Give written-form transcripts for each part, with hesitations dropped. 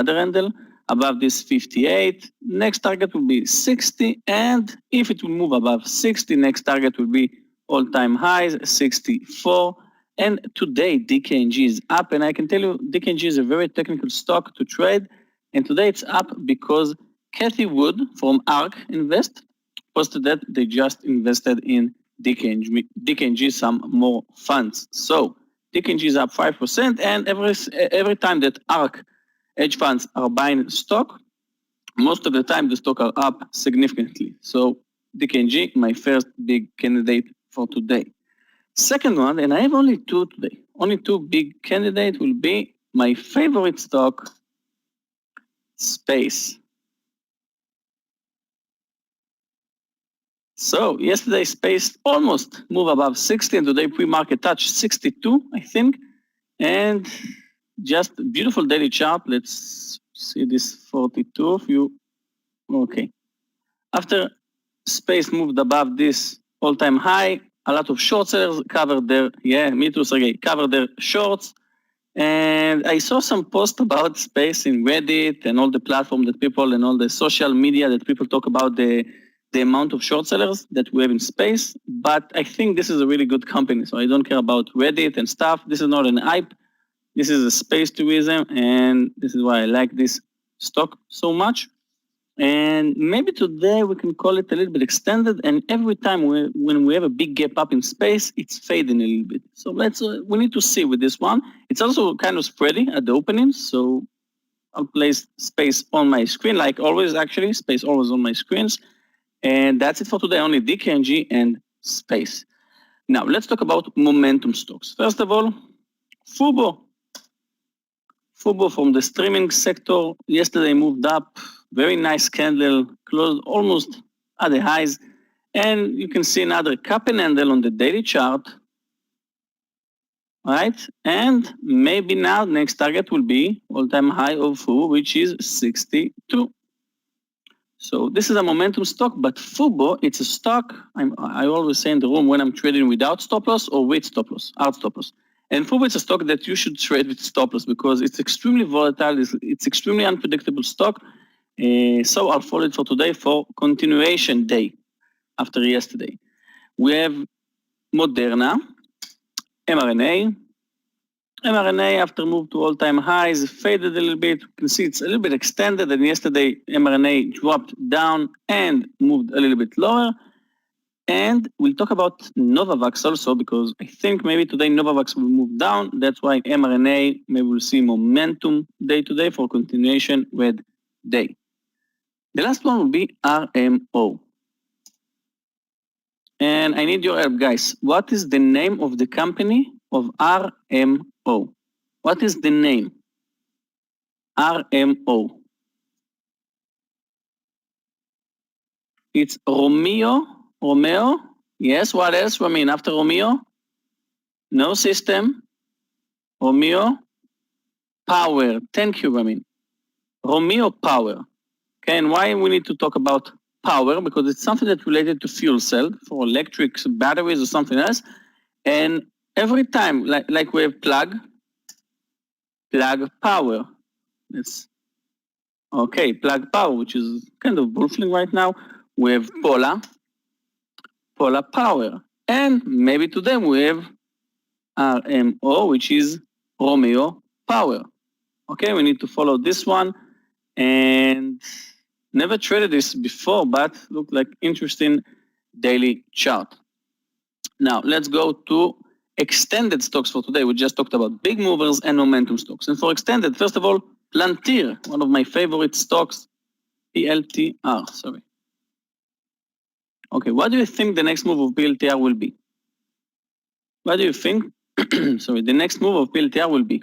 another handle. Above this 58, next target will be 60, and if it will move above 60, next target will be all-time highs, 64. And today, DKNG is up, and I can tell you, DKNG is a very technical stock to trade, and today it's up because Kathy Wood from ARK Invest posted that they just invested in DKNG some more funds. So DKNG is up 5%, and every time that ARK hedge funds are buying stock, most of the time the stock are up significantly. So DKNG, my first big candidate for today. Second one, and I have only two today, only two big candidates will be my favorite stock, Space. So yesterday Space almost moved above 60, and today pre-market touched 62, I think. And just beautiful daily chart. Let's see this 42 of you. Okay. After Space moved above this all-time high, a lot of short sellers covered their, me too, Sergey, covered their shorts. And I saw some posts about Space in Reddit and all the platform that people and all the social media that people talk about the amount of short sellers that we have in Space. But I think this is a really good company. So I don't care about Reddit and stuff. This is not an hype. This is a space tourism, and this is why I like this stock so much. And maybe today we can call it a little bit extended, and every time when we have a big gap up in Space, it's fading a little bit. So we need to see with this one. It's also kind of spreading at the opening, so I'll place Space on my screen, like always actually, Space always on my screens. And that's it for today, only DKNG and Space. Now, let's talk about momentum stocks. First of all, Fubo from the streaming sector yesterday moved up, very nice candle, closed almost at the highs, and you can see another cup and handle on the daily chart, right? And maybe now next target will be all-time high of Fubo, which is 62. So this is a momentum stock, but Fubo, it's a stock, I always say in the room when I'm trading without stop loss or with stop loss, hard stop loss. And Fubo is a stock that you should trade with stop loss because it's extremely volatile, it's extremely unpredictable stock. So I'll follow it for today for continuation day after yesterday. We have Moderna, mRNA. mRNA after move to all-time highs faded a little bit. You can see it's a little bit extended, and yesterday mRNA dropped down and moved a little bit lower. And we'll talk about Novavax also because I think maybe today Novavax will move down. That's why mRNA maybe we'll see momentum day to day for continuation with day. The last one will be RMO. And I need your help, guys. What is the name of the company of RMO? What is the name? RMO. It's Romeo. Yes, what else, Ramin? After Romeo? No system. Romeo Power. Thank you, Ramin. Romeo Power. Okay, and why we need to talk about power? Because it's something that's related to fuel cell for electric batteries or something else. And every time, like we have plug power. It's okay, plug power, which is kind of bullfling right now. We have Polar Power. And maybe today we have RMO, which is Romeo Power. Okay, we need to follow this one. And never traded this before, but looked like interesting daily chart. Now, let's go to extended stocks for today. We just talked about big movers and momentum stocks. And for extended, first of all, Plantir, one of my favorite stocks, PLTR, sorry. Okay, what do you think the next move of PLTR will be? What do you think, sorry, the next move of PLTR will be?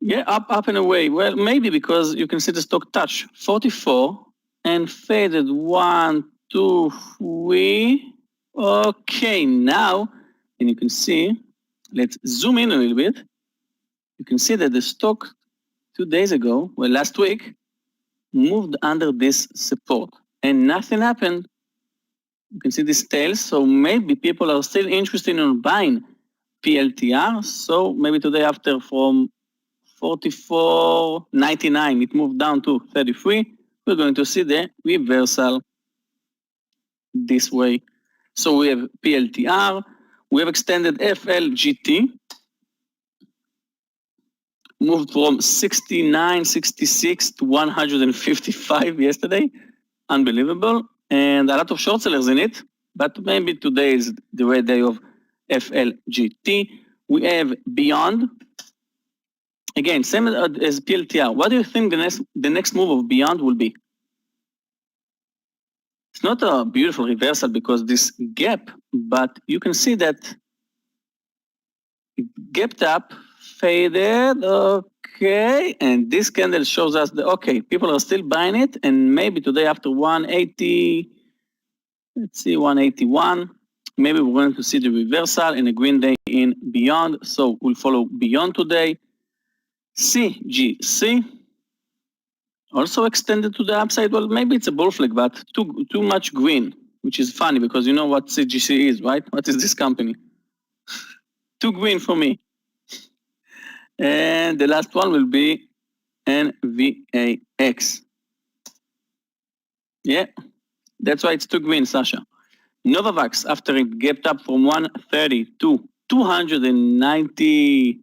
Yeah, up and away. Well, maybe because you can see the stock touch 44 and faded 1, 2, 3. Okay, now, and you can see, let's zoom in a little bit. You can see that the stock 2 days ago, well, last week, moved under this support and nothing happened. You can see this tail, so maybe people are still interested in buying PLTR. So maybe today after from 44.99. It moved down to 33. We're going to see the reversal this way. So we have PLTR, we have extended FLGT, moved from 69, 66 to 155 yesterday. Unbelievable. And a lot of short sellers in it, but maybe today is the red day of FLGT. We have Beyond. Again, same as PLTR. What do you think the next move of Beyond will be? It's not a beautiful reversal because this gap, but you can see that it gapped up, faded, okay, and this candle shows us that, okay, people are still buying it, and maybe today after 180, let's see, 181, maybe we're going to see the reversal and a green day in Beyond, so we'll follow Beyond today. CGC, also extended to the upside. Well, maybe it's a bull flag, but too much green, which is funny because you know what CGC is, right? What is this company? Too green for me. And the last one will be NVAX. Yeah, that's why it's too green, Sasha. Novavax, after it gapped up from 130 to 290,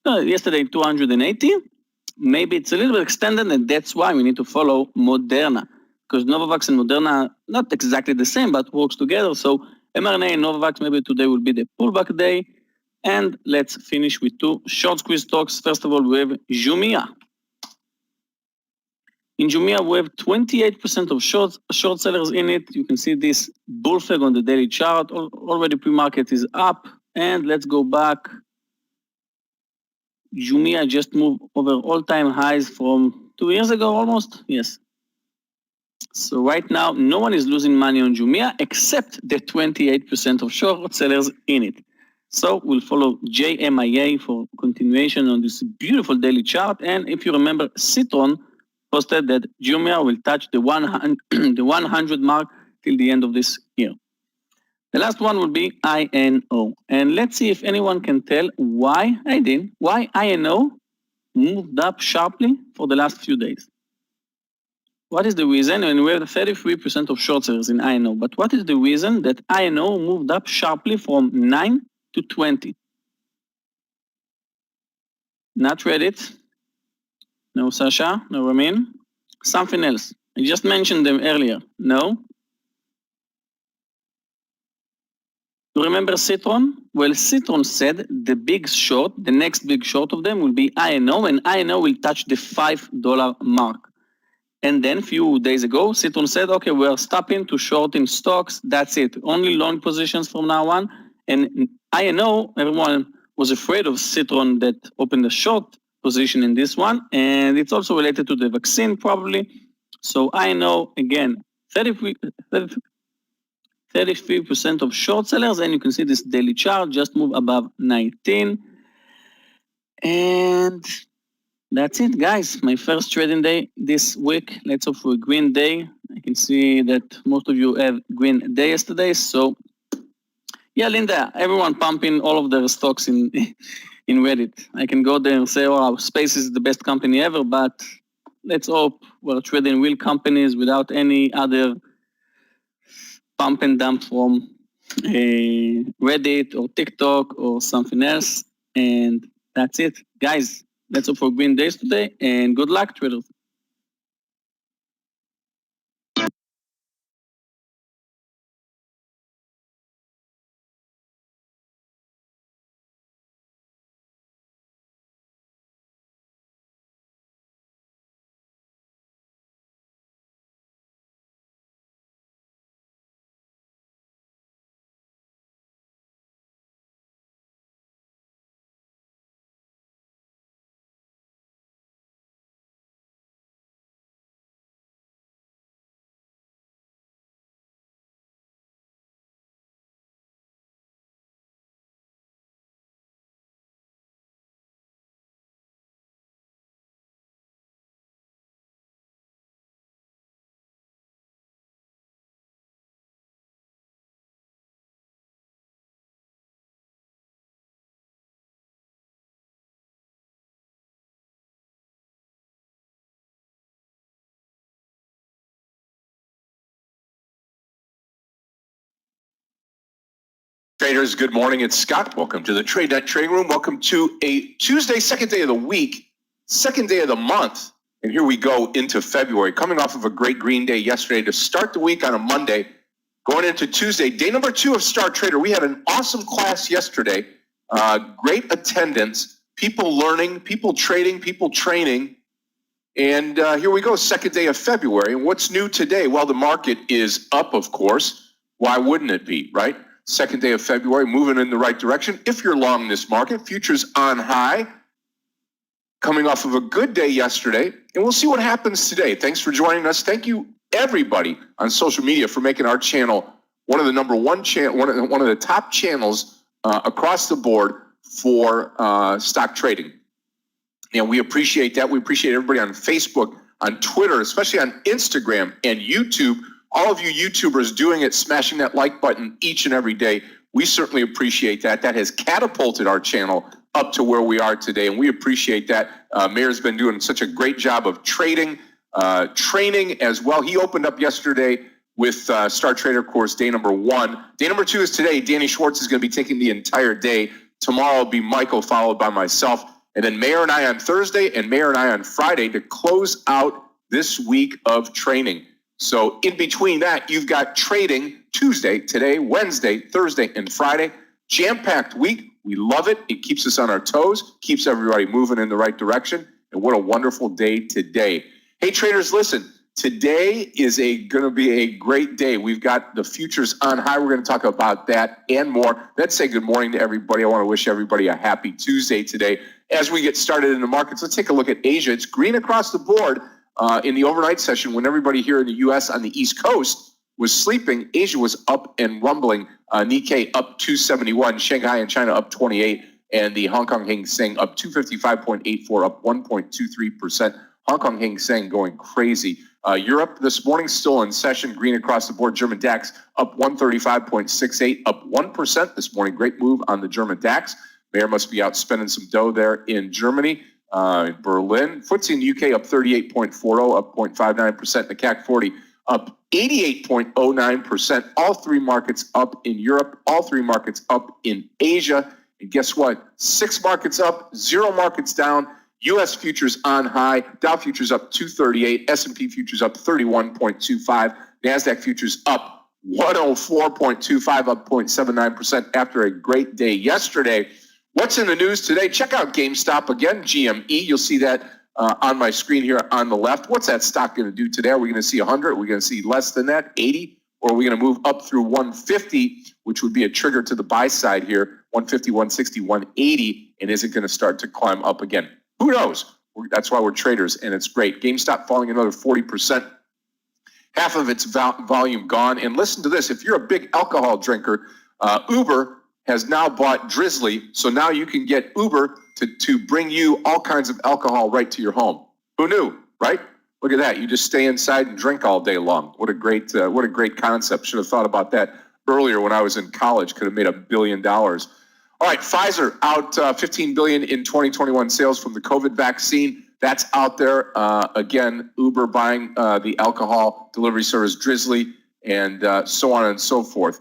yesterday 280, maybe it's a little bit extended, and that's why we need to follow Moderna, because Novavax and Moderna are not exactly the same, but works together. So mRNA and Novavax, maybe today will be the pullback day. And let's finish with two short squeeze stocks. First of all, we have Jumia. In Jumia, we have 28% of short sellers in it. You can see this bull flag on the daily chart. Already pre-market is up. And let's go back. Jumia just moved over all-time highs from 2 years ago almost. Yes. So right now, no one is losing money on Jumia except the 28% of short sellers in it. So we'll follow JMIA for continuation on this beautiful daily chart. And if you remember, Citron posted that Jumia will touch the 100 mark till the end of this year. The last one will be INO. And let's see if anyone can tell why INO moved up sharply for the last few days. What is the reason? And we have 33% of short sellers in INO, but what is the reason that INO moved up sharply from 9 to 20? Not Reddit. No Sasha, no Ramin. Something else. I just mentioned them earlier. No. You remember Citron? Well, Citron said the big short, the next big short of them will be INO, and INO will touch the $5 mark. And then a few days ago, Citron said, okay, we're stopping to short in stocks. That's it. Only long positions from now on. And INO, everyone was afraid of Citron that opened a short position in this one. And it's also related to the vaccine, probably. So INO, again, 33% of short sellers. And you can see this daily chart just move above 19. And that's it, guys. My first trading day this week. Let's hope for a green day. I can see that most of you have green day yesterday. So, yeah, Linda, everyone pumping all of their stocks in Reddit. I can go there and say, oh, Space is the best company ever, but let's hope we're trading real companies without any other pump and dump from Reddit or TikTok or something else. And that's it, guys. Let's hope for green days today, and good luck, traders. Traders, good morning. It's Scott. Welcome to the Tradenet Trading Room. Welcome to a Tuesday, second day of the week, second day of the month. And here we go into February, coming off of a great green day yesterday to start the week on a Monday, going into Tuesday, day number 2 of Star Trader. We had an awesome class yesterday, great attendance, people learning, people trading, people training. And here we go, second day of February. And what's new today? Well, the market is up, of course. Why wouldn't it be, right? Second day of February, moving in the right direction. If you're long this market, futures on high, coming off of a good day yesterday. And we'll see what happens today. Thanks for joining us. Thank you, everybody on social media, for making our channel one of the number one channel, one of the top channels across the board for stock trading. And we appreciate that. We appreciate everybody on Facebook, on Twitter, especially on Instagram and YouTube. All of you YouTubers doing it, smashing that like button each and every day. We certainly appreciate that. That has catapulted our channel up to where we are today, and we appreciate that. Meir's been doing such a great job of trading, training as well. He opened up yesterday with Star Trader course day number 1. Day number 2 is today. Danny Schwartz is going to be taking the entire day. Tomorrow will be Michael, followed by myself. And then Meir and I on Thursday and Meir and I on Friday to close out this week of training. So in between that, you've got trading Tuesday, today, Wednesday, Thursday, and Friday. Jam-packed week. We love it. It keeps us on our toes, keeps everybody moving in the right direction. And what a wonderful day today. Hey, traders, listen. Today is going to be a great day. We've got the futures on high. We're going to talk about that and more. Let's say good morning to everybody. I want to wish everybody a happy Tuesday today. As we get started in the markets, let's take a look at Asia. It's green across the board. In the overnight session, when everybody here in the U.S. on the East Coast was sleeping, Asia was up and rumbling. Nikkei up 271, Shanghai and China up 28, and the Hong Kong Hang Seng up 255.84, up 1.23%. Hong Kong Hang Seng going crazy. Europe this morning still in session, green across the board. German DAX up 135.68, up 1% this morning. Great move on the German DAX. Meir must be out spending some dough there in Germany. In Berlin, FTSE in the UK up 38.40, up 0.59%. The CAC 40 up 88.09%. All three markets up in Europe. All three markets up in Asia. And guess what? 6 markets up, 0 markets down. U.S. futures on high. Dow futures up 238. S&P futures up 31.25. NASDAQ futures up 104.25, up 0.79% after a great day yesterday. What's in the news today? Check out GameStop again, GME. You'll see that on my screen here on the left. What's that stock going to do today? Are we going to see 100? Are we going to see less than that, 80? Or are we going to move up through 150, which would be a trigger to the buy side here, 150, 160, 180, and is it going to start to climb up again? Who knows? That's why we're traders, and it's great. GameStop falling another 40%. Half of its volume gone. And listen to this. If you're a big alcohol drinker, Uber has now bought Drizzly, so now you can get Uber to bring you all kinds of alcohol right to your home. Who knew, right? Look at that. You just stay inside and drink all day long. What a great concept. Should have thought about that earlier when I was in college. Could have made $1 billion. All right, Pfizer out $15 billion in 2021 sales from the COVID vaccine. That's out there. Again, Uber buying the alcohol delivery service Drizzly, and so on and so forth.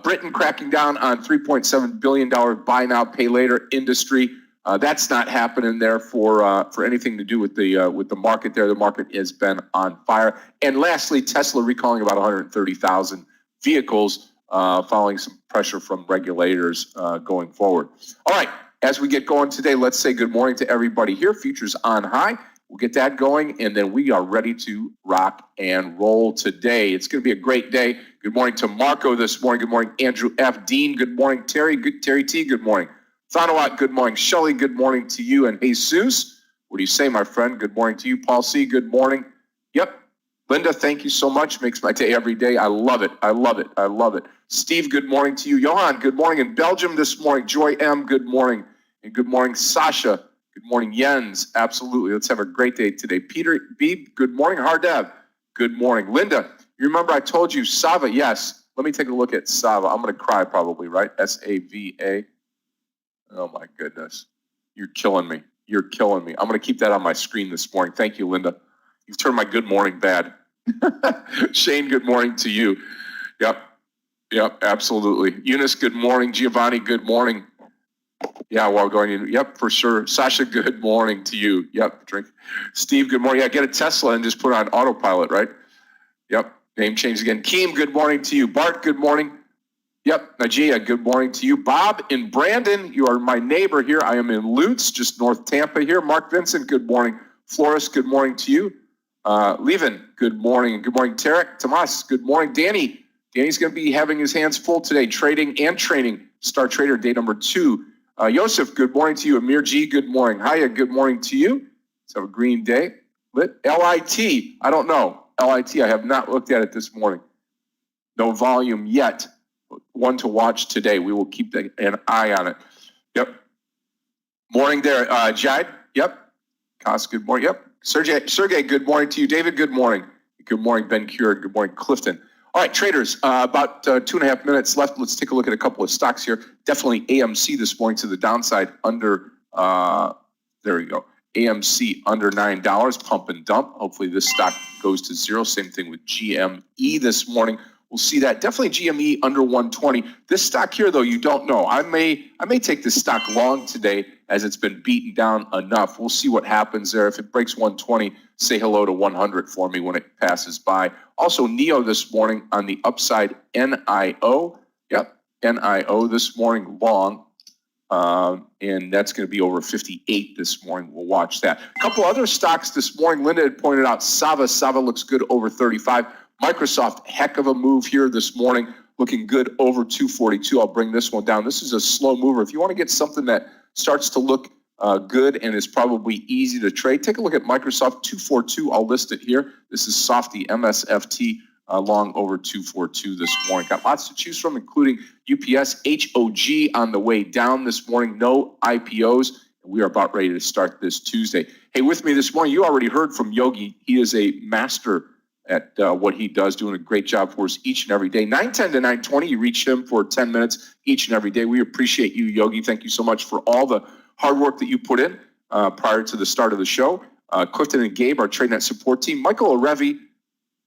Britain cracking down on $3.7 billion buy now, pay later industry. That's not happening there for anything to do with the market there. The market has been on fire. And lastly, Tesla recalling about 130,000 vehicles following some pressure from regulators going forward. All right, as we get going today, let's say good morning to everybody here. Futures on high. We'll get that going, and then we are ready to rock and roll today. It's going to be a great day. Good morning to Marco this morning. Good morning, Andrew F. Dean. Good morning, Terry. Terry T. Good morning. Thanawat, good morning. Shelley, good morning to you. And Jesus, what do you say, my friend? Good morning to you. Paul C., good morning. Yep. Linda, thank you so much. Makes my day every day. I love it. I love it. I love it. Steve, good morning to you. Johan, good morning in Belgium this morning. Joy M., good morning. And good morning, Sasha. Good morning, Jens. Absolutely. Let's have a great day today. Peter B., good morning. Hardev, good morning. Linda, you remember I told you Sava? Yes. Let me take a look at Sava. I'm going to cry probably, right? S-A-V-A. Oh, my goodness. You're killing me. You're killing me. I'm going to keep that on my screen this morning. Thank you, Linda. You've turned my good morning bad. Shane, good morning to you. Yep. Yep, absolutely. Eunice, good morning. Giovanni, good morning. Yeah, while going in. Yep, for sure. Sasha, good morning to you. Yep, drink. Steve, good morning. Yeah, get a Tesla and just put it on autopilot, right? Yep, name change again. Keem, good morning to you. Bart, good morning. Yep, Najia, good morning to you. Bob and Brandon, you are my neighbor here. I am in Lutz, just north Tampa here. Mark Vincent, good morning. Flores, good morning to you. Levin, good morning. Good morning, Tarek. Tomas, good morning. Danny's going to be having his hands full today, trading and training. Star Trader day number 2. Yosef, good morning to you. Amir G, good morning. Hiya, good morning to you. Let's have a green day. Lit. LIT, I don't know. LIT, I have not looked at it this morning. No volume yet. One to watch today. We will keep an eye on it. Yep. Morning there, Jide. Yep. Kos, good morning. Yep. Sergey, good morning to you. David, good morning. Good morning, Ben Cure. Good morning, Clifton. All right, traders, about 2.5 minutes left. Let's take a look at a couple of stocks here. Definitely AMC this morning to the downside under, there we go. AMC under $9, pump and dump. Hopefully this stock goes to zero. Same thing with GME this morning. We'll see that. Definitely GME under 120. This stock here, though, you don't know. I may take this stock long today as it's been beaten down enough. We'll see what happens there. If it breaks 120, say hello to 100 for me when it passes by. Also, NEO this morning on the upside, NIO. Yep, NIO this morning long. And that's going to be over 58 this morning. We'll watch that. A couple other stocks this morning. Linda had pointed out Sava. Sava looks good over 35. Microsoft, heck of a move here this morning, looking good over 242. I'll bring this one down. This is a slow mover. If you want to get something that starts to look good and is probably easy to trade, take a look at Microsoft 242. I'll list it here. This is Softy, MSFT, long over 242 this morning. Got lots to choose from, including UPS, HOG on the way down this morning. No IPOs. We are about ready to start this Tuesday. Hey, with me this morning, you already heard from Yogi. He is a master at what he does, doing a great job for us each and every day. 9:10 to 9:20, you reach him for 10 minutes each and every day. We appreciate you, Yogi. Thank you so much for all the hard work that you put in prior to the start of the show. Clifton and Gabe, our Tradenet support team. Michael Arevi,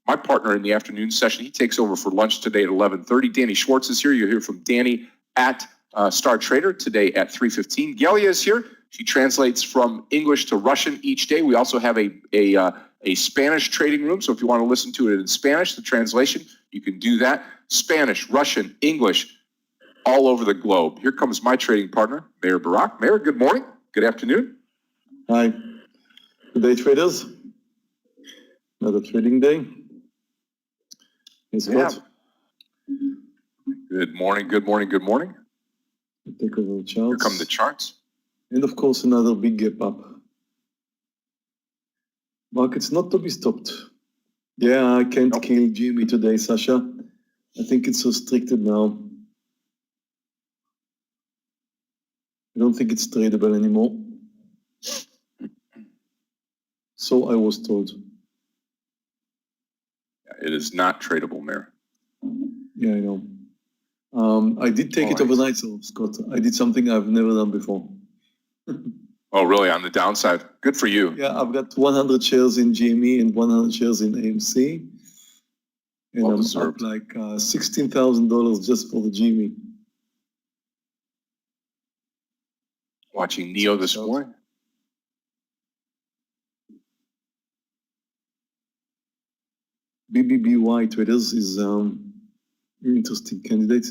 my partner in the afternoon session, he takes over for lunch today at 11:30. Danny Schwartz is here. You'll hear from Danny at Star Trader today at 3:15. Gelia is here. She translates from English to Russian each day. We also have a Spanish trading room. So if you want to listen to it in Spanish, the translation, you can do that. Spanish, Russian, English, all over the globe. Here comes my trading partner, Meir Barak. Meir, good morning. Good afternoon. Hi. Good day, traders. Another trading day. Hey, Scott. Good morning, good morning, good morning. Take over the charts. Here come the charts. And of course, another big gap up. Market's not to be stopped. Yeah, I can't kill GME today, Sasha. I think it's restricted now. I don't think it's tradable anymore. So I was told. It is not tradable, Meir. Yeah, I know. I did take it overnight, so Scott. I did something I've never done before. Oh, really? On the downside? Good for you. Yeah, I've got 100 shares in GME and 100 shares in AMC. And well I'm deserved. up like $16,000 just for the GME. Watching NEO this morning. BBBY traders is an interesting candidate,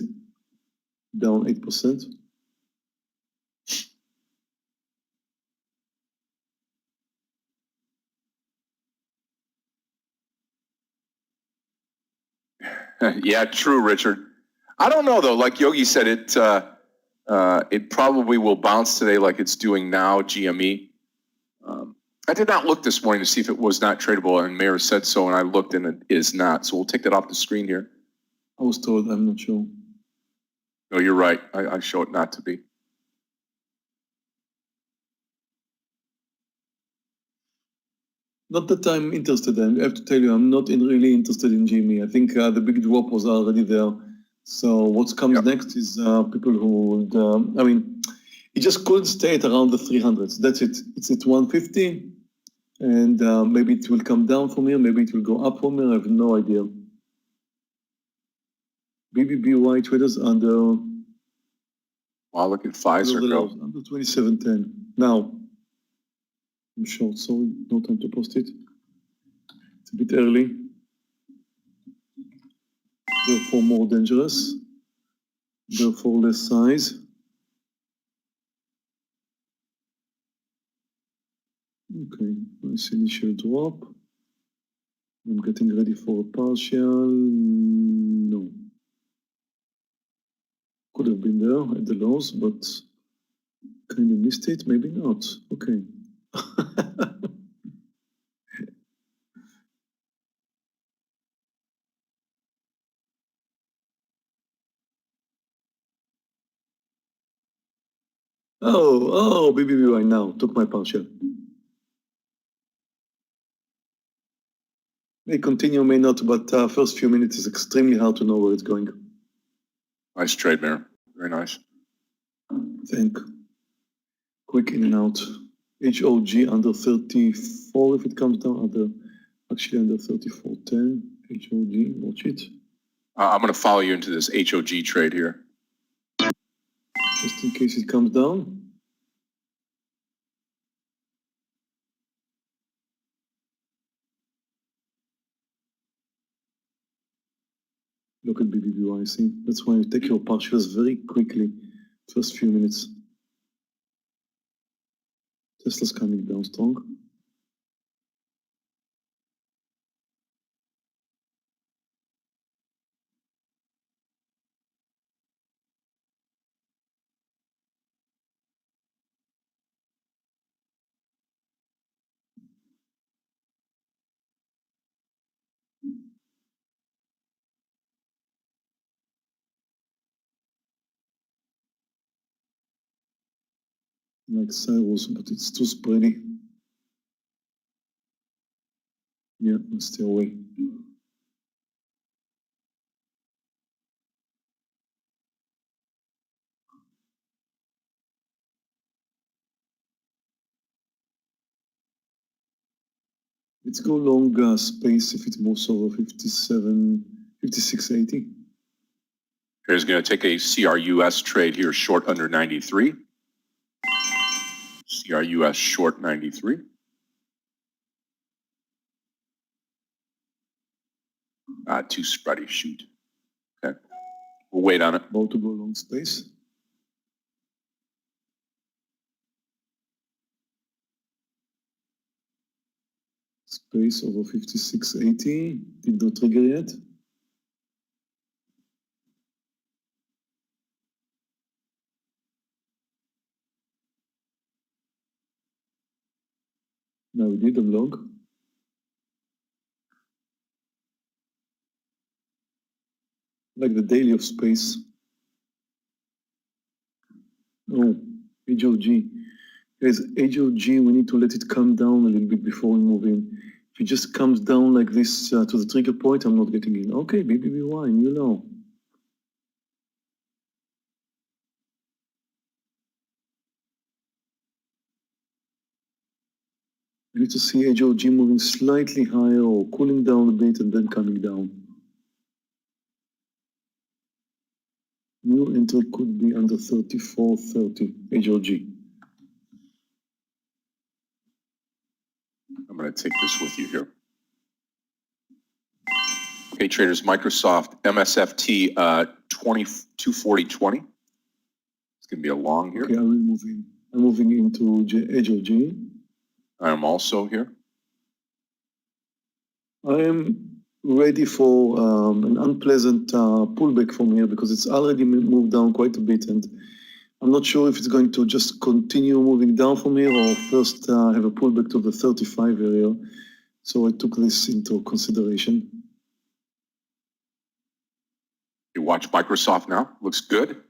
down 8%. Yeah, true, Richard. I don't know though. Like Yogi said, it probably will bounce today, like it's doing now. GME. I did not look this morning to see if it was not tradable, and Meir said so, and I looked, and it is not. So we'll take that off the screen here. I was told, I'm not sure. No, you're right. I show it not to be. Not that I'm interested in. I have to tell you, I'm not really interested in GME. I think the big drop was already there. So what comes next is people who would, I mean, it just couldn't stay at around the 300s. That's it. It's at 150. And maybe it will come down from here. Maybe it will go up from here. I have no idea. BBBY traders under Wow, look at Pfizer the go. lows, under 27.10. Now, I'm short, sorry, no time to post it. It's a bit early. Therefore more dangerous. Therefore less size. Okay, nice initial drop. I'm getting ready for a partial. No. Could have been there at the lows, but kind of missed it. Maybe not. Okay. Oh, BBB right now. Took my partial. May continue, may not, but first few minutes is extremely hard to know where it's going. Nice trade, Meir. Very nice. Think. Quick in and out. HOG under 34 if it comes down. Actually under 34.10. HOG, watch it. I'm going to follow you into this HOG trade here. Just in case it comes down. Look at BBBY, see? That's why you take your partials very quickly. First few minutes. Tesla's coming down strong. Like Cyrus, but it's too spready. Yeah, let's stay away. Let's go long space if it moves over 56.80. Here's going to take a CRUS trade here, short under 93. CRUS short 93. Too spready, shoot. Okay, we'll wait on it. About to go long space. Space over 56.80. Did not trigger yet. Now we did, I'm long. Like the daily of space. Oh, HOG. Guys, HOG, we need to let it come down a little bit before we move in. If it just comes down like this to the trigger point, I'm not getting in. Okay, BBBY, you know. I need to see HOG moving slightly higher or cooling down a bit and then coming down. New entry could be under 34.30, HOG. I'm going to take this with you here. Okay, traders, Microsoft MSFT 2240.20. It's going to be a long here. Okay, I'm moving into HOG. I'm also here. I am ready for an unpleasant pullback from here because it's already moved down quite a bit, and I'm not sure if it's going to just continue moving down from here or first have a pullback to the 35 area. So I took this into consideration. You watch Microsoft now. Looks good.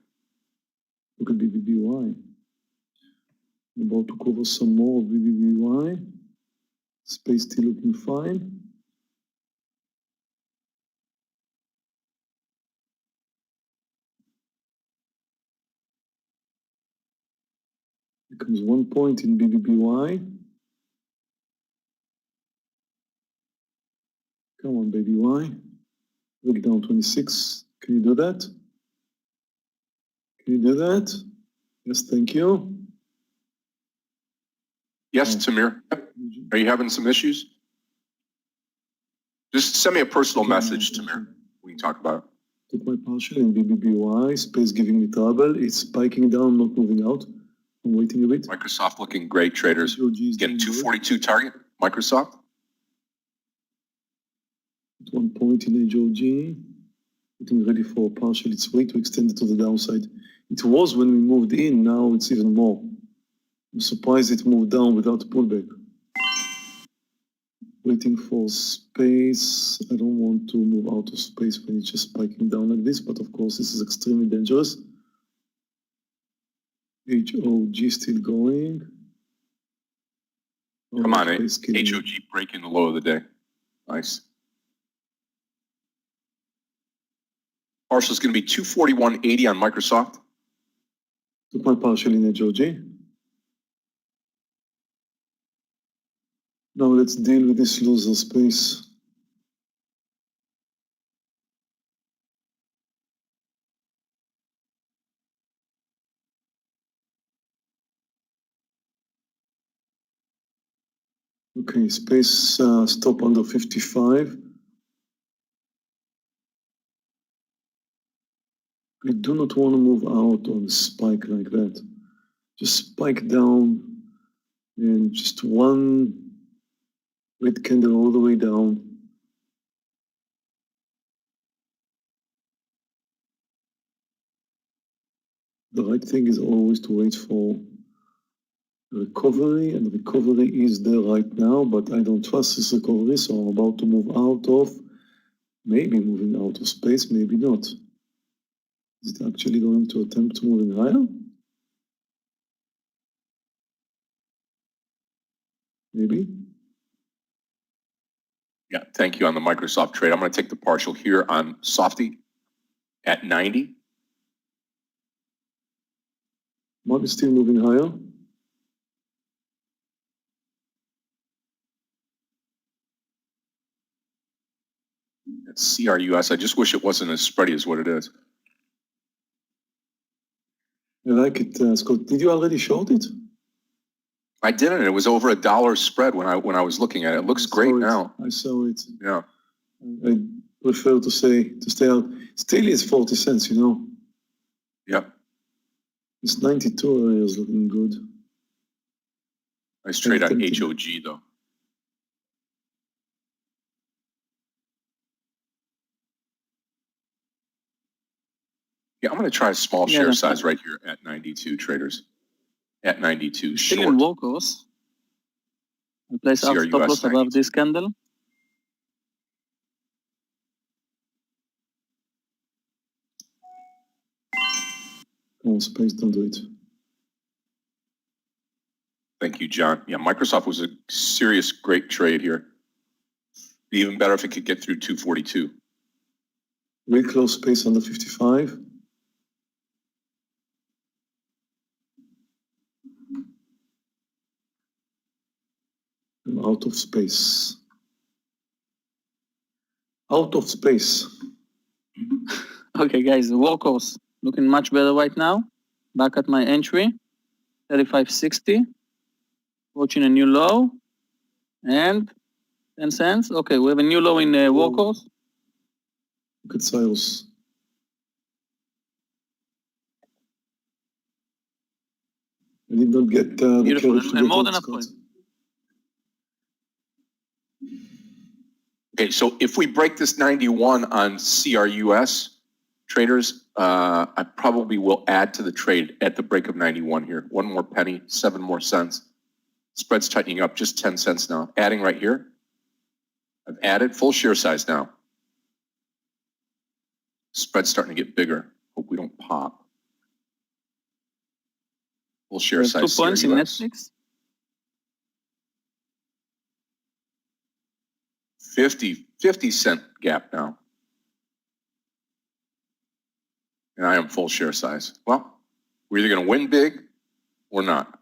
Look at BBBY. I'm about to cover some more of BBBY. Space still looking fine. There comes one point in BBBY. Come on, baby Y. Break down 26. Can you do that? Can you do that? Yes, thank you. Yes, Oh. Tamir. Are you having some issues? Just send me a personal message, Tamir. We can talk about it. Took my partial in BBBY, space giving me trouble. It's spiking down, not moving out. I'm waiting a bit. Microsoft looking great, traders. HOG is Again, doing good. 242 target, Microsoft. At one point in HOG, getting ready for a partial. It's way to extend it to the downside. It was when we moved in, now it's even more. I'm surprised it moved down without a pullback. Waiting for space. I don't want to move out of space when it's just spiking down like this, but of course this is extremely dangerous. HOG still going. Come on, space killing. HOG breaking the low of the day. Nice. Partial is going to be 241.80 on Microsoft. Took my partial in HOG. Now let's deal with this loser space. Okay, space stop under 55. I do not want to move out on a spike like that. Just spike down and just one red candle all the way down. The right thing is always to wait for recovery, and recovery is there right now, but I don't trust this recovery, so I'm about to move out of, maybe moving out of space, maybe not. Is it actually going to attempt moving higher? Maybe. Yeah, thank you on the Microsoft trade. I'm going to take the partial here on Softy at 90. Market still moving higher. It's CRUS. I just wish it wasn't as spready as what it is. I like it, Scott. Did you already short it? I didn't. It was over $1 spread when I was looking at it. It looks great now. I saw it. Yeah. I prefer to stay out. Still is 40 cents, you know. Yep. This 92 area is looking good. Nice trade on HOG though. Yeah, I'm going to try a small share size right here at 92 traders. At 92 Still short. in walkers. I place our stop loss above this candle. Oh, space, don't do it. Thank you, John. Yeah, Microsoft was a serious, great trade here. Be even better if it could get through 242. Real close space under 55. I'm out of space. Out of space. Okay, guys, the walkers looking much better right now. Back at my entry, 35.60. Watching a new low. And 10 cents. Okay, we have a new low in walkers. Look at Cyrus. I did not get the Beautiful. courage to And get more out, than a Scott. point. Okay, so if we break this 91 on CRUS traders, I probably will add to the trade at the break of 91 here. One more penny, 7 more cents. Spread's tightening up just 10 cents now. Adding right here. I've added full share size now. Spread's starting to get bigger. Hope we don't pop. Full share size. 2 points in CRUS. Netflix. 50 cent gap now. And I am full share size. Well, we're either going to win big or not.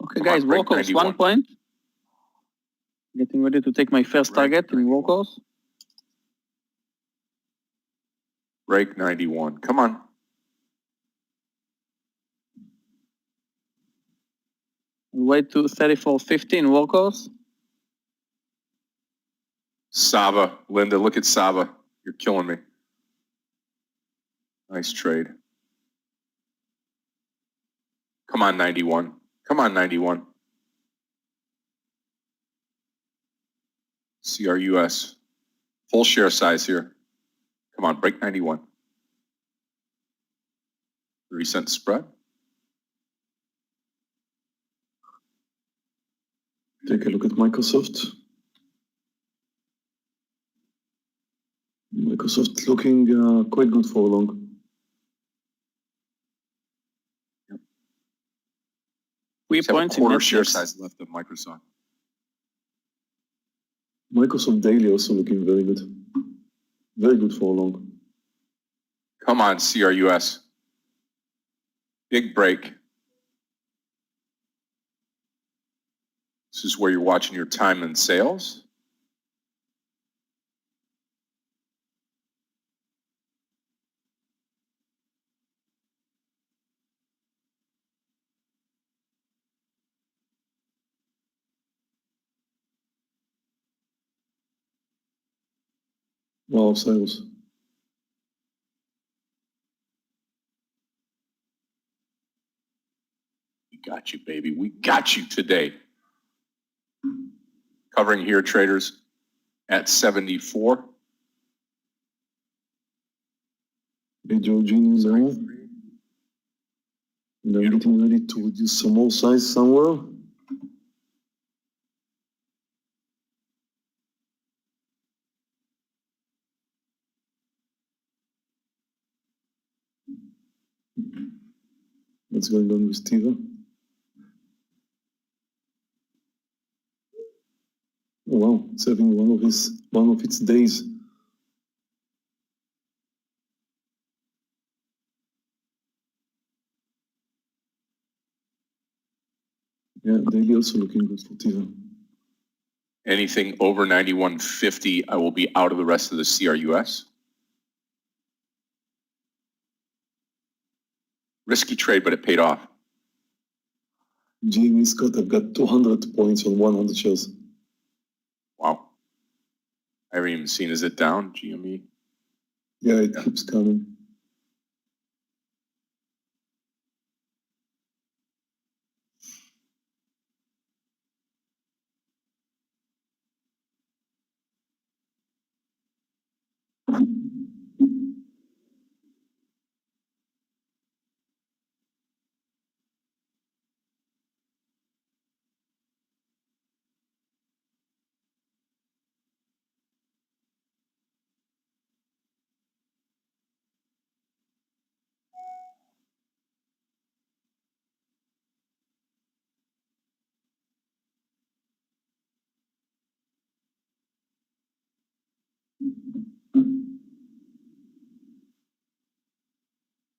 Okay, guys, walkers, 1 point. Getting ready to take my first target in walkers. Break 91. Come on. Way to 34.50 in workhorse. Saba, Linda, look at Saba. You're killing me. Nice trade. Come on, 91. Come on, 91. CRUS. Full share size here. Come on, break 91. 3-cent spread. Take a look at Microsoft. Microsoft looking quite good for long. We Have a points in quarter share Netflix. size left of Microsoft. Microsoft daily also looking very good. Very good for long. Come on, CRUS. Big break. This is where you're watching your time and sales. Wow, sales. We got you, baby. We got you today. Covering here, traders, at 74. AJOG news now. And I'm getting ready to reduce some more size somewhere. What's going on with Tiva? Oh wow, it's having one of its days. Yeah, daily also looking good for Tiva. Anything over 91.50, I will be out of the rest of the CRUS. Risky trade, but it paid off. GME Scott, I've got 200 points on 100 shares. Wow. I haven't even seen, is it down, GME? Yeah, it keeps coming.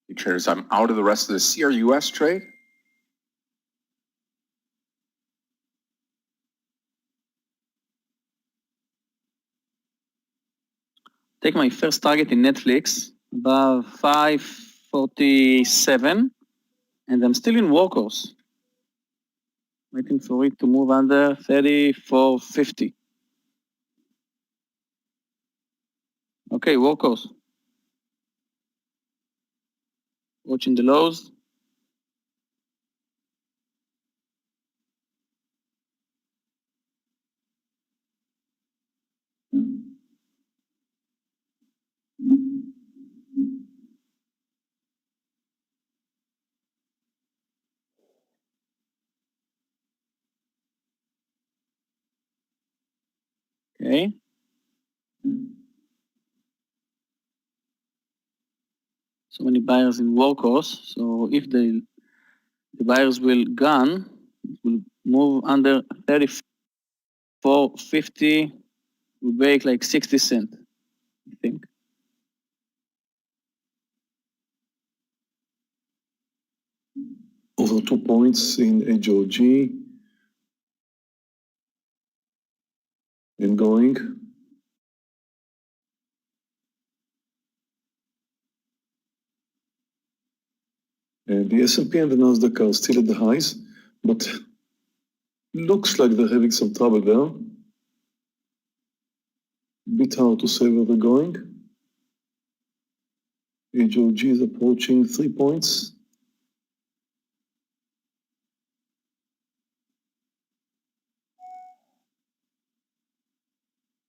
Hey, traders, I'm out of the rest of the CRUS trade. Take my first target in Netflix, above 547, and I'm still in workhorse. Waiting for it to move under 34.50. Okay, workhorse. Watching the lows. Okay. So many buyers in workhorse. So if the buyers will gun, it will move under 34.50, will break like 60 cents, I think. Over 2 points in AJOG. And going. Yeah, the S&P and the Nasdaq are still at the highs, but looks like they're having some trouble there. Bit hard to say where they're going. HOG is approaching 3 points.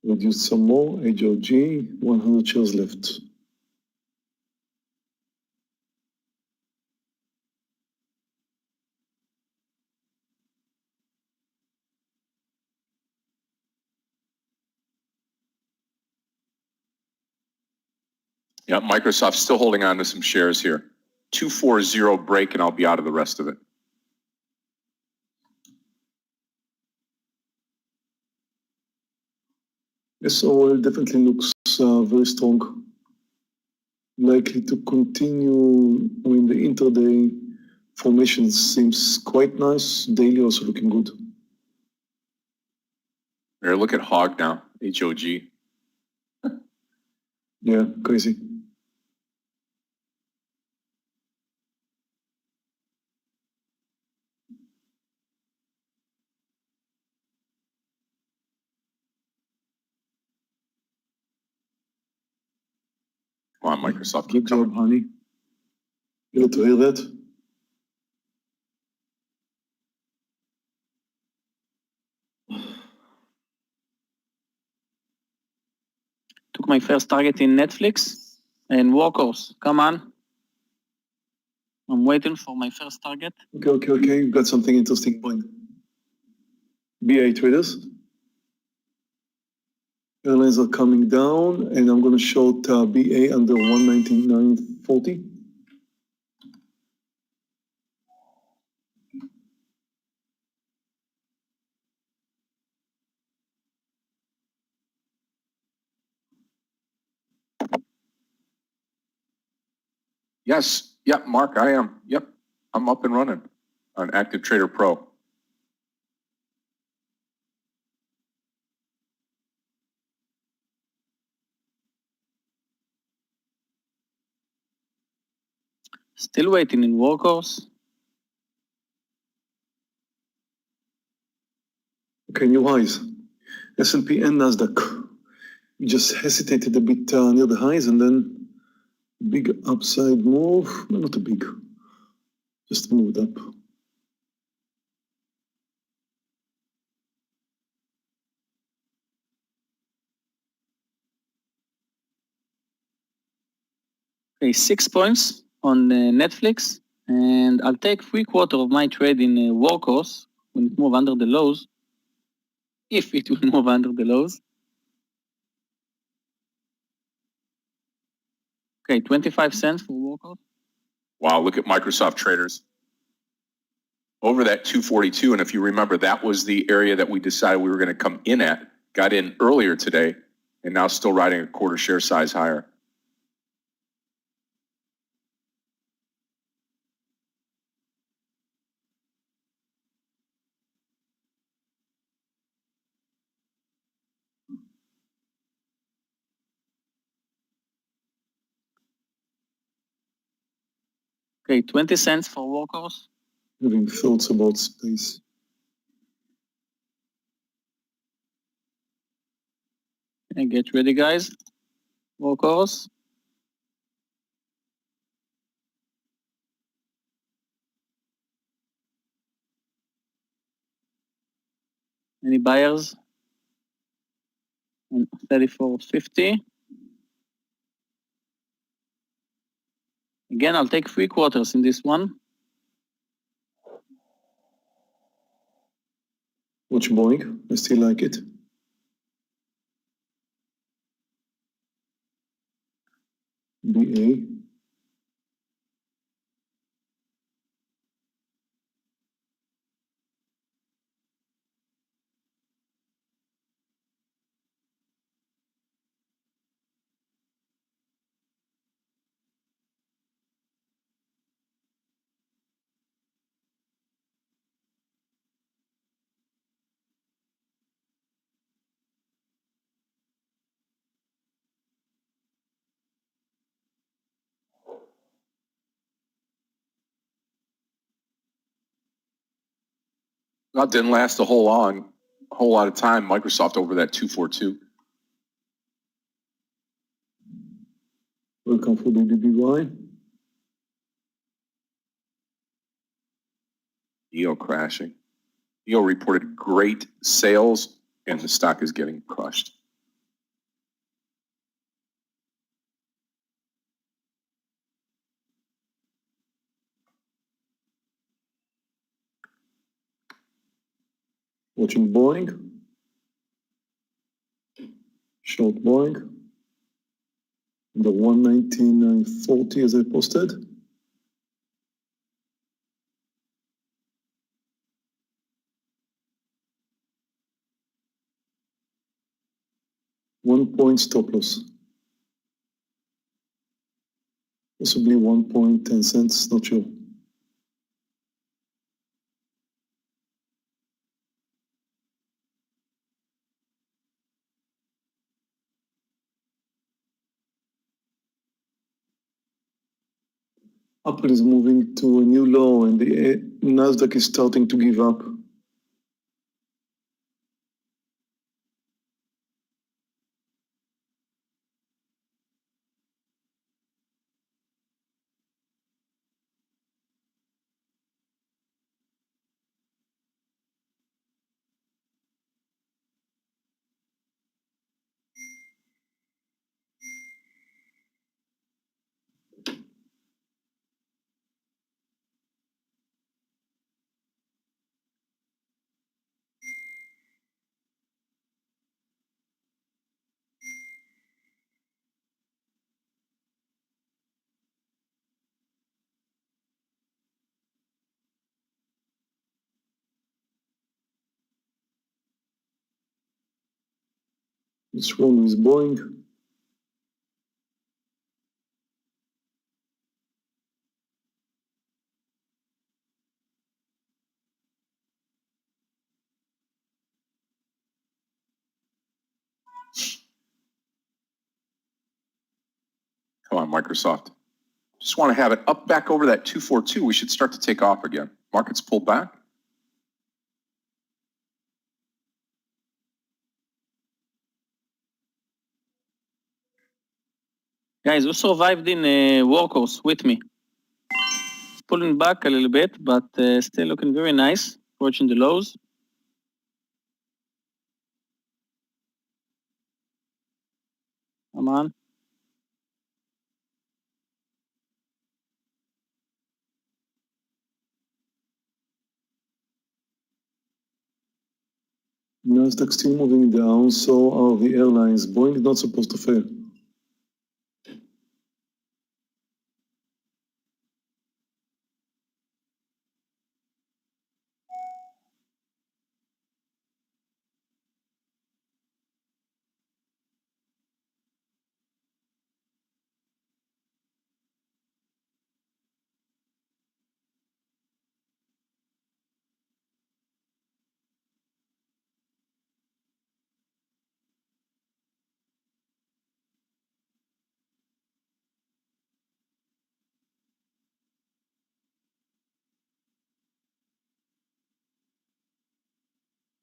Reduced some more. HOG, 100 shares left. Yeah, Microsoft's still holding on to some shares here. 240 break, and I'll be out of the rest of it. SOL definitely looks very strong. Likely to continue. I mean, the intraday formation seems quite nice. Daily also looking good. Here, look at Hog now, HOG. Yeah, crazy. Come on, Microsoft. Good job, honey. Glad to hear that. Took my first target in Netflix and Workhorse. Come on. I'm waiting for my first target. Okay. You've got something interesting point. BA traders. Airlines are coming down, and I'm going to short BA under 199.40. Yes. Yep, Mark, I am. Yep. I'm up and running on Active Trader Pro. Still waiting in Workhorse. Okay, new highs. S&P and Nasdaq. We just hesitated a bit near the highs, and then big upside move. No, not a big. Just moved up. Okay, 6 points on Netflix, and I'll take 3/4 of my trade in Workhorse when it move under the lows, if it will move under the lows. Okay, 25 cents for Workhorse. Wow, look at Microsoft traders. Over that 242, and if you remember, that was the area that we decided we were going to come in at. Got in earlier today, and now still riding a quarter share size higher. Okay, 20 cents for Workhorse. Having thoughts about space. And get ready, guys. Workhorse. Any buyers? 34.50. Again, I'll take 3/4 in this one. Watch Boeing. I still like it. BA. That didn't last a whole lot of time. Microsoft over that 242. Welcome for the DBY. NEO crashing. NEO reported great sales, and the stock is getting crushed. Watching Boeing. Short Boeing. The 119.40 as I posted. One point stop loss. Possibly 1.10 cents, not sure. Apple is moving to a new low and the Nasdaq is starting to give up. What's wrong with Boeing? Come on, Microsoft. Just want to have it up back over that 242. We should start to take off again. Markets pulled back. Guys, who survived in Workhorse with me? It's pulling back a little bit, but still looking very nice. Approaching the lows. Come on. Nasdaq still moving down, so are the airlines. Boeing is not supposed to fail.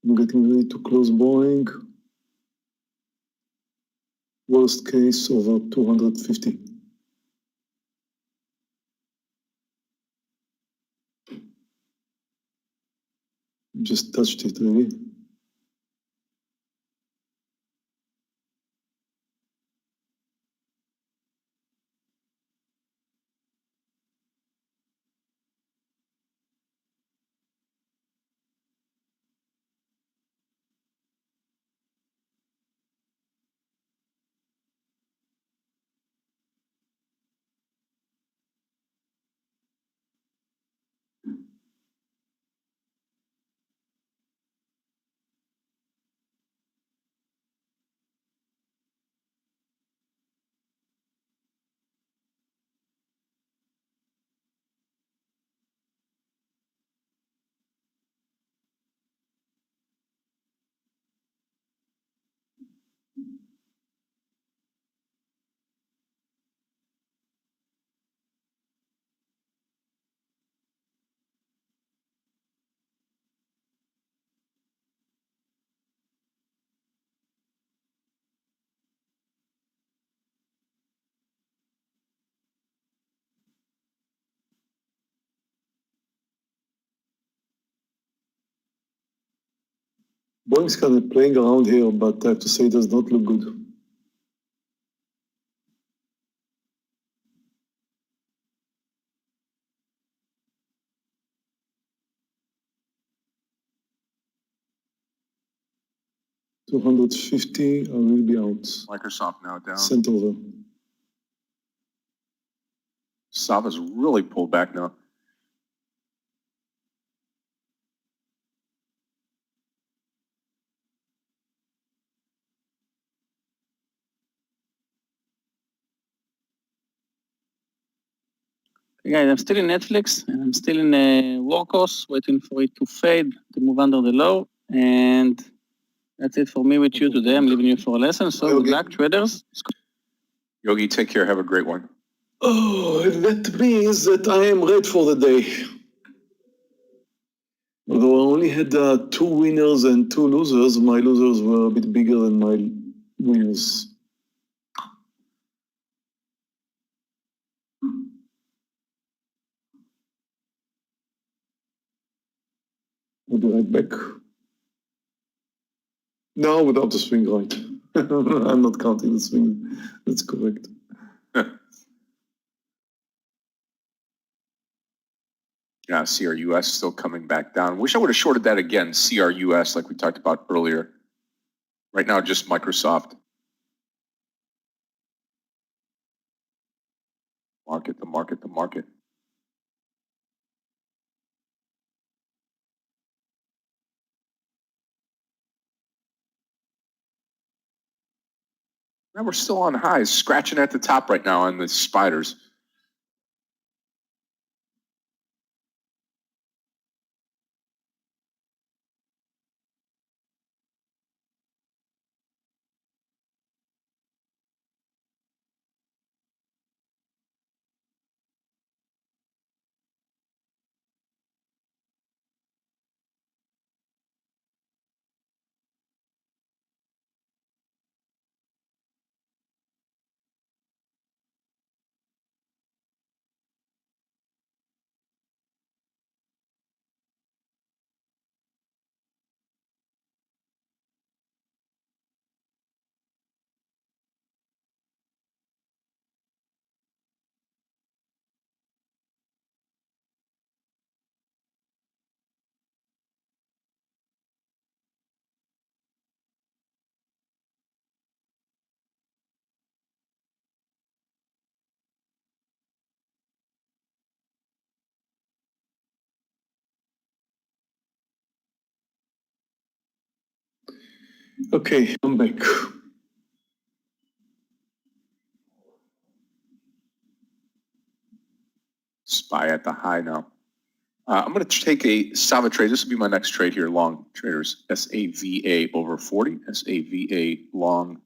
I'm getting ready to close Boeing. Worst case over 250. Just touched it really. Boeing's kind of playing around here, but I have to say it does not look good. $250, I will be out. Microsoft now down. Sent over. Sava's really pulled back now. Guys, I'm still in Netflix, and I'm still in Workhorse, waiting for it to fade, to move under the low, and that's it for me with you today. I'm leaving you for a lesson, so good luck, traders. Yogi, take care. Have a great one. Oh, that means that I am red for the day. Although I only had 2 winners and 2 losers, my losers were a bit bigger than my winners. I'll be right back. No, without the swing right. I'm not counting the swing. That's correct. Yeah, CRUS still coming back down. Wish I would have shorted that again, CRUS, like we talked about earlier. Right now, just Microsoft. Market, the market, the market. Now we're still on highs, scratching at the top right now on the spiders. Okay, I'm back. SPY at the high now. I'm going to take a Sava trade. This will be my next trade here, long traders. SAVA over 40. SAVA long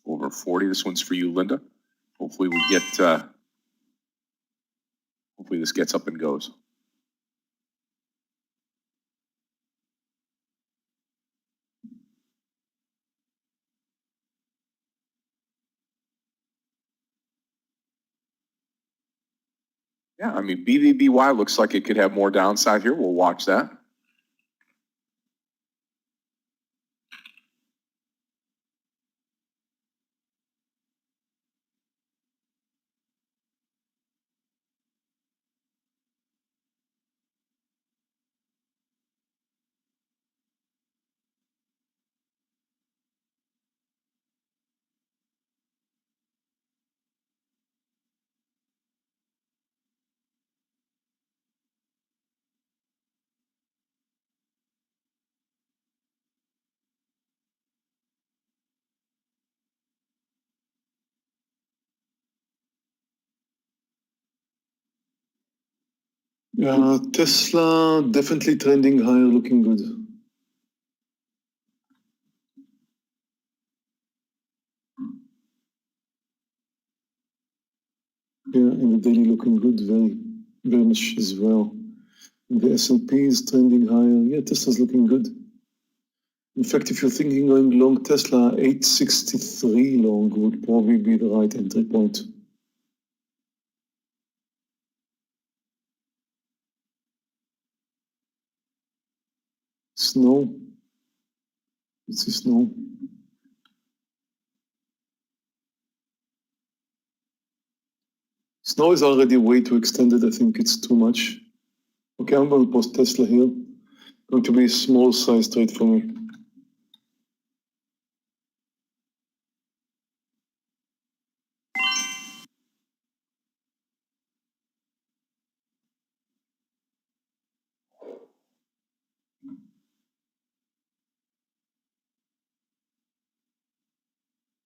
over 40. This one's for you, Linda. Hopefully we get, hopefully this gets up and goes. Yeah, I mean, BVBY looks like it could have more downside here. We'll watch that. Tesla definitely trending higher, looking good. Yeah, and the daily looking good, very much as well. The S&P is trending higher. Yeah, Tesla's looking good. In fact, if you're thinking going long Tesla, 863 long would probably be the right entry point. Snow. Let's see snow. Snow is already way too extended. I think it's too much. Okay, I'm going to post Tesla here. Going to be a small size trade for me.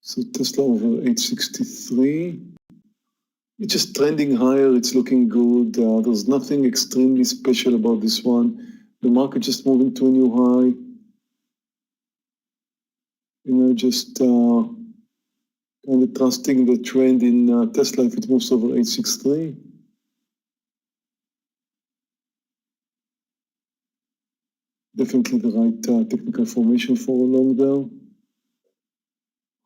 So Tesla over 863. It's just trending higher. It's looking good. There's nothing extremely special about this one. The market just moving to a new high. Just kind of trusting the trend in Tesla if it moves over 863. Definitely the right technical formation for a long there.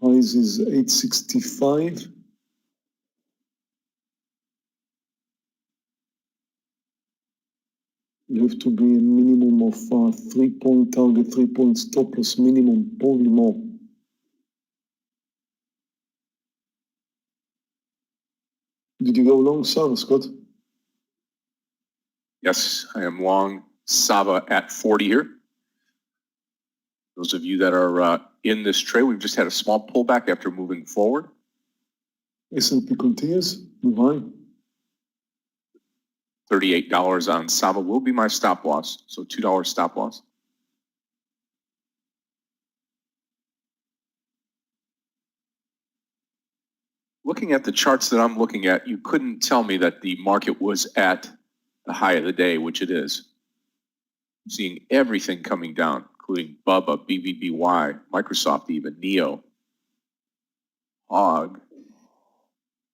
Highs is 865. You have to be a minimum of 3-point target, 3-point stop loss minimum, probably more. Did you go long, Sarah, Scott? Yes, I am long Sava at 40 here. Those of you that are in this trade, we've just had a small pullback after moving forward. S&P continues, new high. $38 on Sava will be my stop loss, so $2 stop loss. Looking at the charts that I'm looking at, you couldn't tell me that the market was at the high of the day, which it is. I'm seeing everything coming down, including Bubba, BBBY, Microsoft even, NEO, HOG.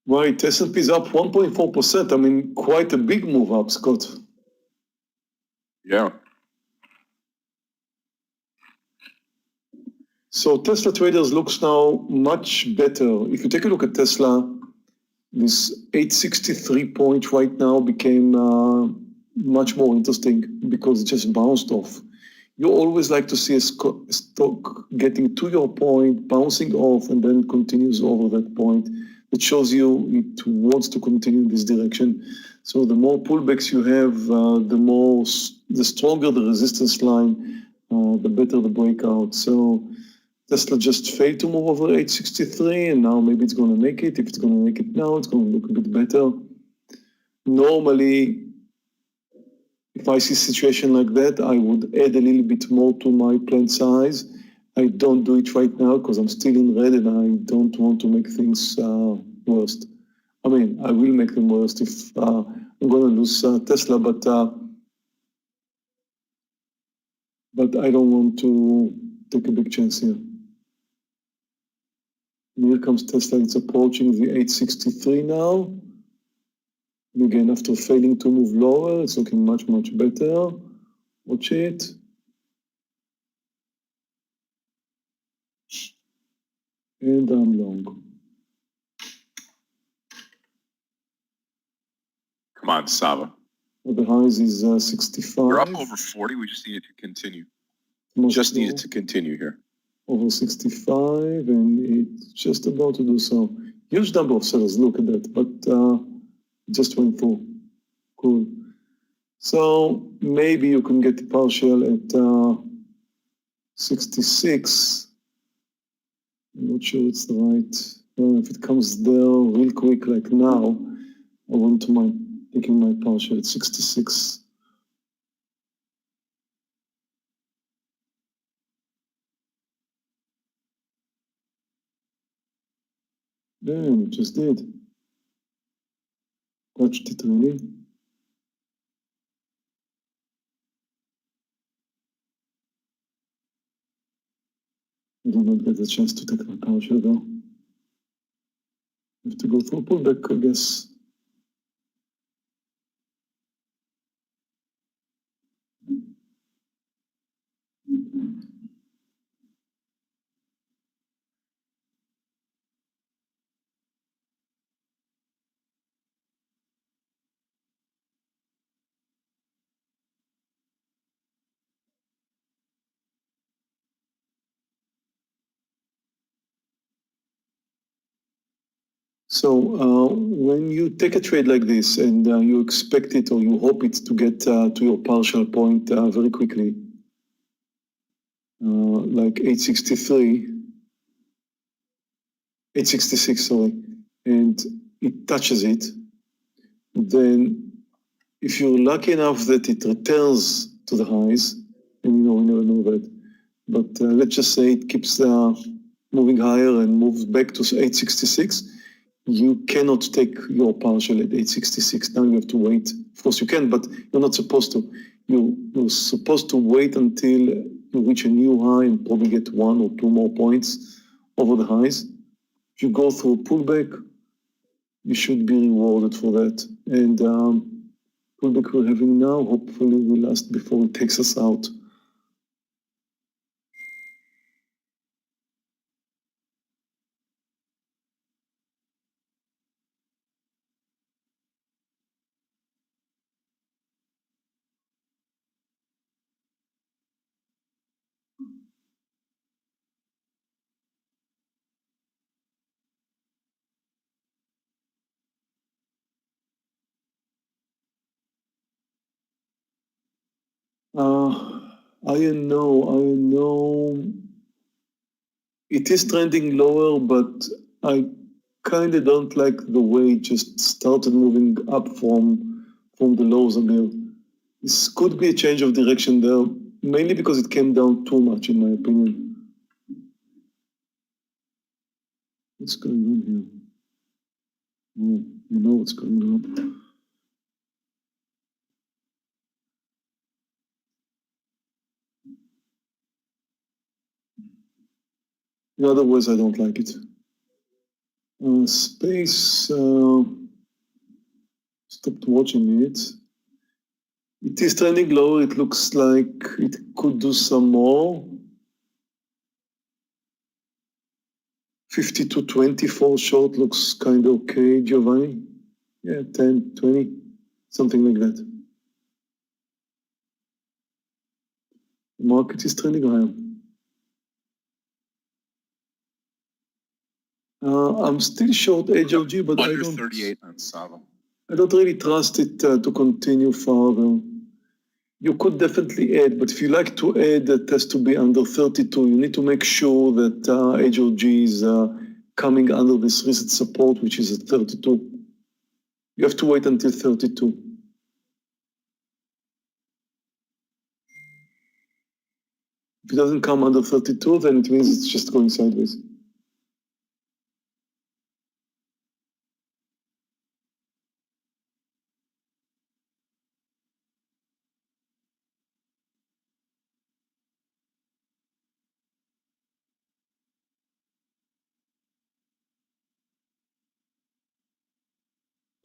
Right, S&P is up 1.4%. I mean, quite a big move up, Scott. Yeah. So Tesla traders looks now much better. If you take a look at Tesla, this 863 point right now became much more interesting because it just bounced off. You always like to see a stock getting to your point, bouncing off, and then continues over that point. It shows you it wants to continue in this direction. So the more pullbacks you have, the stronger the resistance line, the better the breakout. So Tesla just failed to move over 863, and now maybe it's going to make it. If it's going to make it now, it's going to look a bit better. Normally, if I see a situation like that, I would add a little bit more to my planned size. I don't do it right now because I'm still in red and I don't want to make things worse. I mean, I will make them worse if I'm going to lose Tesla, but I don't want to take a big chance here. And here comes Tesla. It's approaching the 863 now. And again, after failing to move lower, it's looking much, much better. Watch it. And I'm long. Come on, Sava. Well, the highs is 65. You're up over 40. We just need it to continue. Just need it to continue here. Over 65, and it's just about to do so. Huge number of sellers, look at that, but just went through. Cool. So maybe you can get the partial at 66. I'm not sure it's the right. If it comes there real quick, like now, I wouldn't mind taking my partial at 66. Damn, it just did. Touched it really. I did not get a chance to take my partial though. I have to go for a pullback, I guess. So when you take a trade like this and you expect it or you hope it to get to your partial point very quickly, like 866, sorry, and it touches it, then if you're lucky enough that it returns to the highs, and we never know that, but let's just say it keeps moving higher and moves back to 866, you cannot take your partial at 866. Now you have to wait. Of course you can, but you're not supposed to. You're supposed to wait until you reach a new high and probably get 1 or 2 more points over the highs. If you go through a pullback, you should be rewarded for that. And pullback we're having now hopefully will last before it takes us out. I know. It is trending lower, but I kind of don't like the way it just started moving up from the lows again. This could be a change of direction there, mainly because it came down too much, in my opinion. What's going on here? Oh, you know what's going on. In other words, I don't like it. Space, stopped watching it. It is trending lower. It looks like it could do some more. 50 to 24 short looks kind of okay, Giovanni. Yeah, 10, 20, something like that. The market is trending higher. I'm still short HLG, but Under 38 on Sava. I don't really trust it to continue further. You could definitely add, but if you like to add, it has to be under 32. You need to make sure that HLG is coming under this recent support, which is at 32. You have to wait until 32. If it doesn't come under 32, then it means it's just going sideways.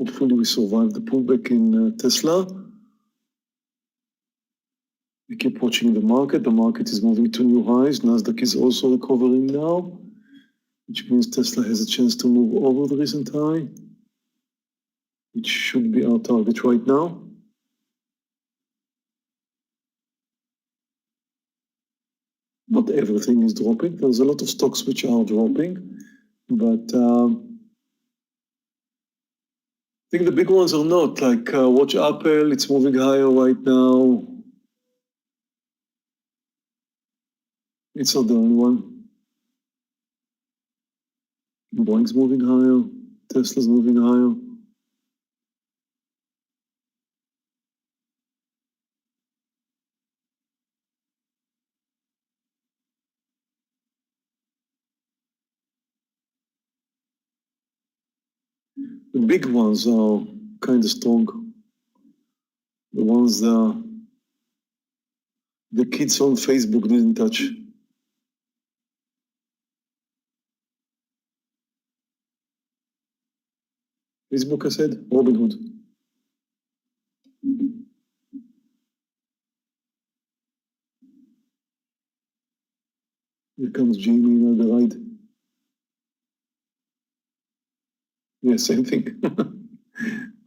Hopefully we survive the pullback in Tesla. We keep watching the market. The market is moving to new highs. Nasdaq is also recovering now, which means Tesla has a chance to move over the recent high, which should be our target right now. Not everything is dropping. There's a lot of stocks which are dropping, but I think the big ones are not. Like watch Apple, it's moving higher right now. It's not the only one. Boeing's moving higher. Tesla's moving higher. The big ones are kind of strong. The ones the kids on Facebook didn't touch. Facebook, I said, Robinhood. Here comes GME on the ride. Yeah, same thing.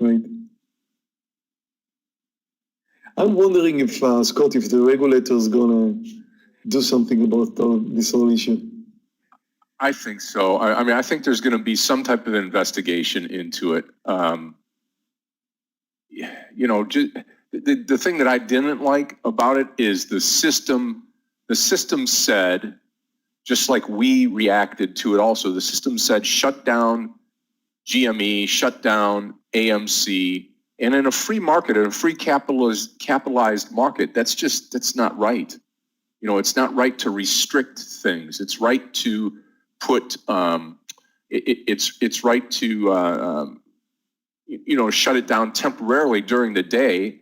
Right. I'm wondering if, Scott, if the regulator is gonna do something about this whole issue. I think so. I mean, I think there's going to be some type of investigation into it. You know, the thing that I didn't like about it is the system. The system said, just like we reacted to it also, the system said shut down GME, shut down AMC, and in a free market, in a free capitalized market, that's not right. You know, it's not right to restrict things. It's right to put, it's right to, you know, shut it down temporarily during the day,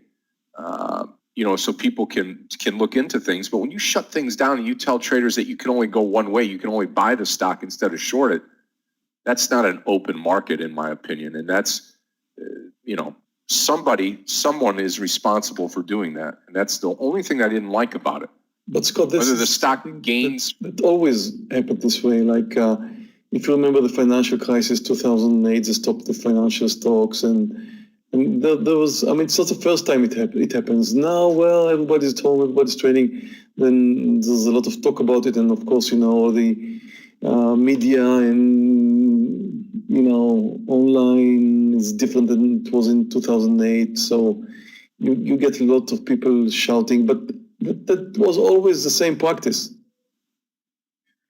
you know, so people can look into things. But when you shut things down and you tell traders that you can only go one way, you can only buy the stock instead of short it, that's not an open market, in my opinion. And that's, you know, someone is responsible for doing that. And that's the only thing I didn't like about it. But Scott, this Whether the is stock something gains. that always happened this way. Like, if you remember the financial crisis, 2008, they stopped the financial stocks, and there was. I mean, it's not the first time it happens. Now, well, everybody's home, everybody's trading. Then there's a lot of talk about it, and of course, you know, the media and, you know, online is different than it was in 2008. So you get a lot of people shouting, but that was always the same practice.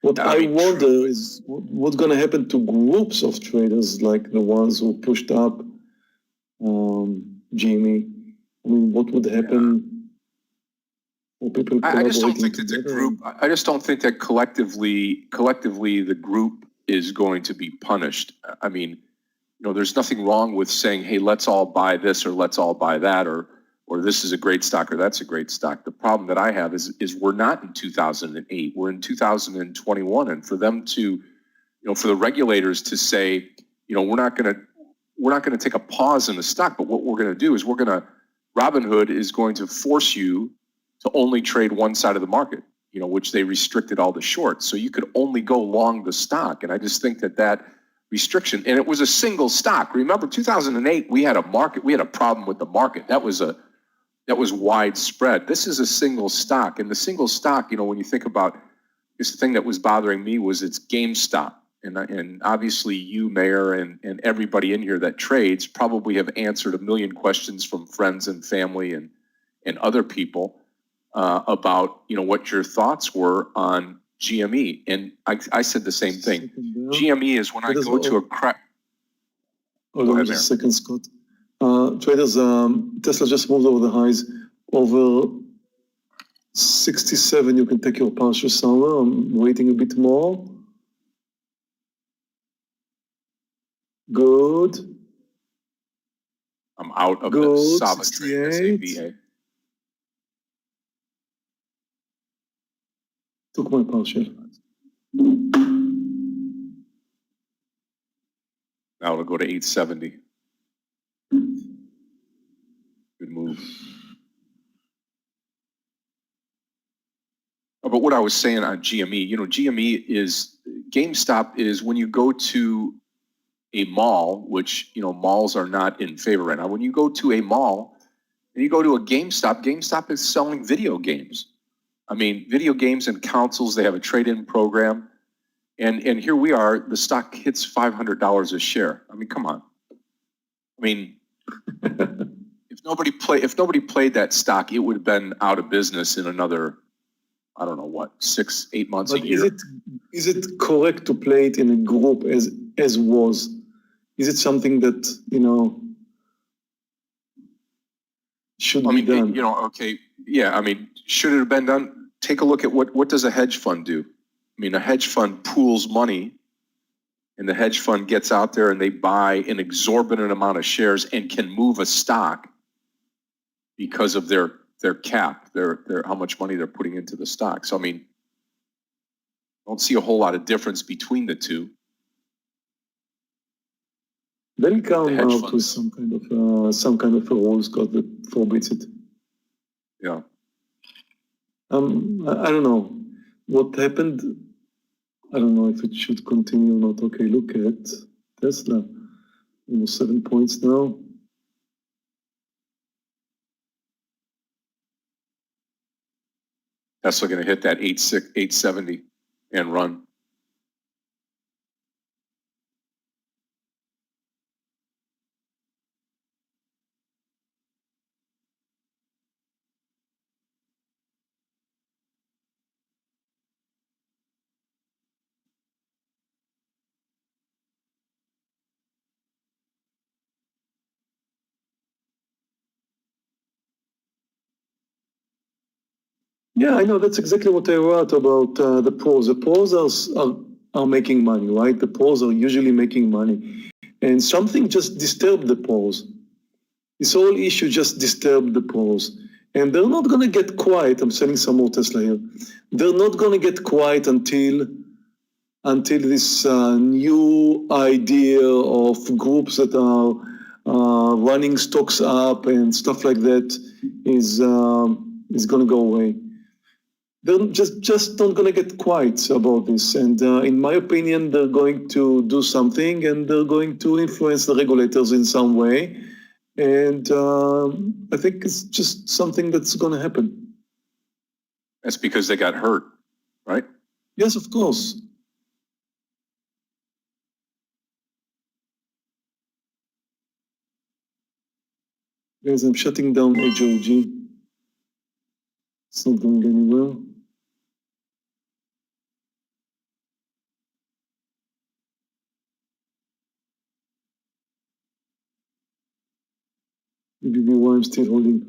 What I wonder is what's going to happen to groups of traders like the ones who pushed up GME. I mean, what would happen for people I just don't collaborating think that the together? group. I just don't think that collectively the group is going to be punished. I mean, you know, there's nothing wrong with saying, hey, let's all buy this or let's all buy that, or this is a great stock or that's a great stock. The problem that I have is we're not in 2008. We're in 2021. And for them to, you know, for the regulators to say, you know, we're not going to take a pause in the stock, but what we're going to do is Robinhood is going to force you to only trade one side of the market, you know, which they restricted all the shorts. So you could only go long the stock. And I just think that restriction, and it was a single stock. Remember, 2008, we had a problem with the market. That was widespread. This is a single stock. And the single stock, you know, when you think about this, the thing that was bothering me was it's GameStop. And obviously you, Meir, and everybody in here that trades probably have answered a million questions from friends and family and other people about, you know, what your thoughts were on GME. And I said the same thing. GME is when I go to a crack. Hold on just a second, Scott. Traders, Tesla just moved over the highs. Over 67, you can take your partial somewhere. I'm waiting a bit more. Good. I'm out of the solid trade SAVA. Took my partial. Now it'll go to 870. Good move. But what I was saying on GME, you know, GameStop is when you go to a mall, which, you know, malls are not in favor right now. When you go to a mall and you go to a GameStop is selling video games. I mean, video games and consoles, they have a trade-in program. And here we are, the stock hits $500 a share. I mean, come on. I mean, if nobody played that stock, it would have been out of business in another, I don't know what, 6-8 months, but a year. Is it correct to play it in a group as was? Is it something that, you know, should be done? You know, okay, yeah, I mean, should it have been done? Take a look at what does a hedge fund do? I mean, a hedge fund pools money, and the hedge fund gets out there and they buy an exorbitant amount of shares and can move a stock because of their cap, their how much money they're putting into the stock. So I mean, I don't see a whole lot of difference between the two. They'll come out with some kind of a rule, Scott, that forbids it. Yeah. I don't know what happened. I don't know if it should continue or not. Okay, look at Tesla, almost 7 points now. Tesla going to hit that 870 and run. Yeah, I know. That's exactly what I wrote about the pros. The pros are making money, right? The pros are usually making money. And something just disturbed the pros. This whole issue just disturbed the pros. And they're not going to get quiet. I'm selling some more Tesla here. They're not going to get quiet until this new idea of groups that are running stocks up and stuff like that is going to go away. They're just not going to get quiet about this. And in my opinion, they're going to do something, and they're going to influence the regulators in some way. And I think it's just something that's going to happen. That's because they got hurt, right? Yes, of course. Guys, I'm shutting down HOG. It's not going anywhere. Maybe why I'm still holding.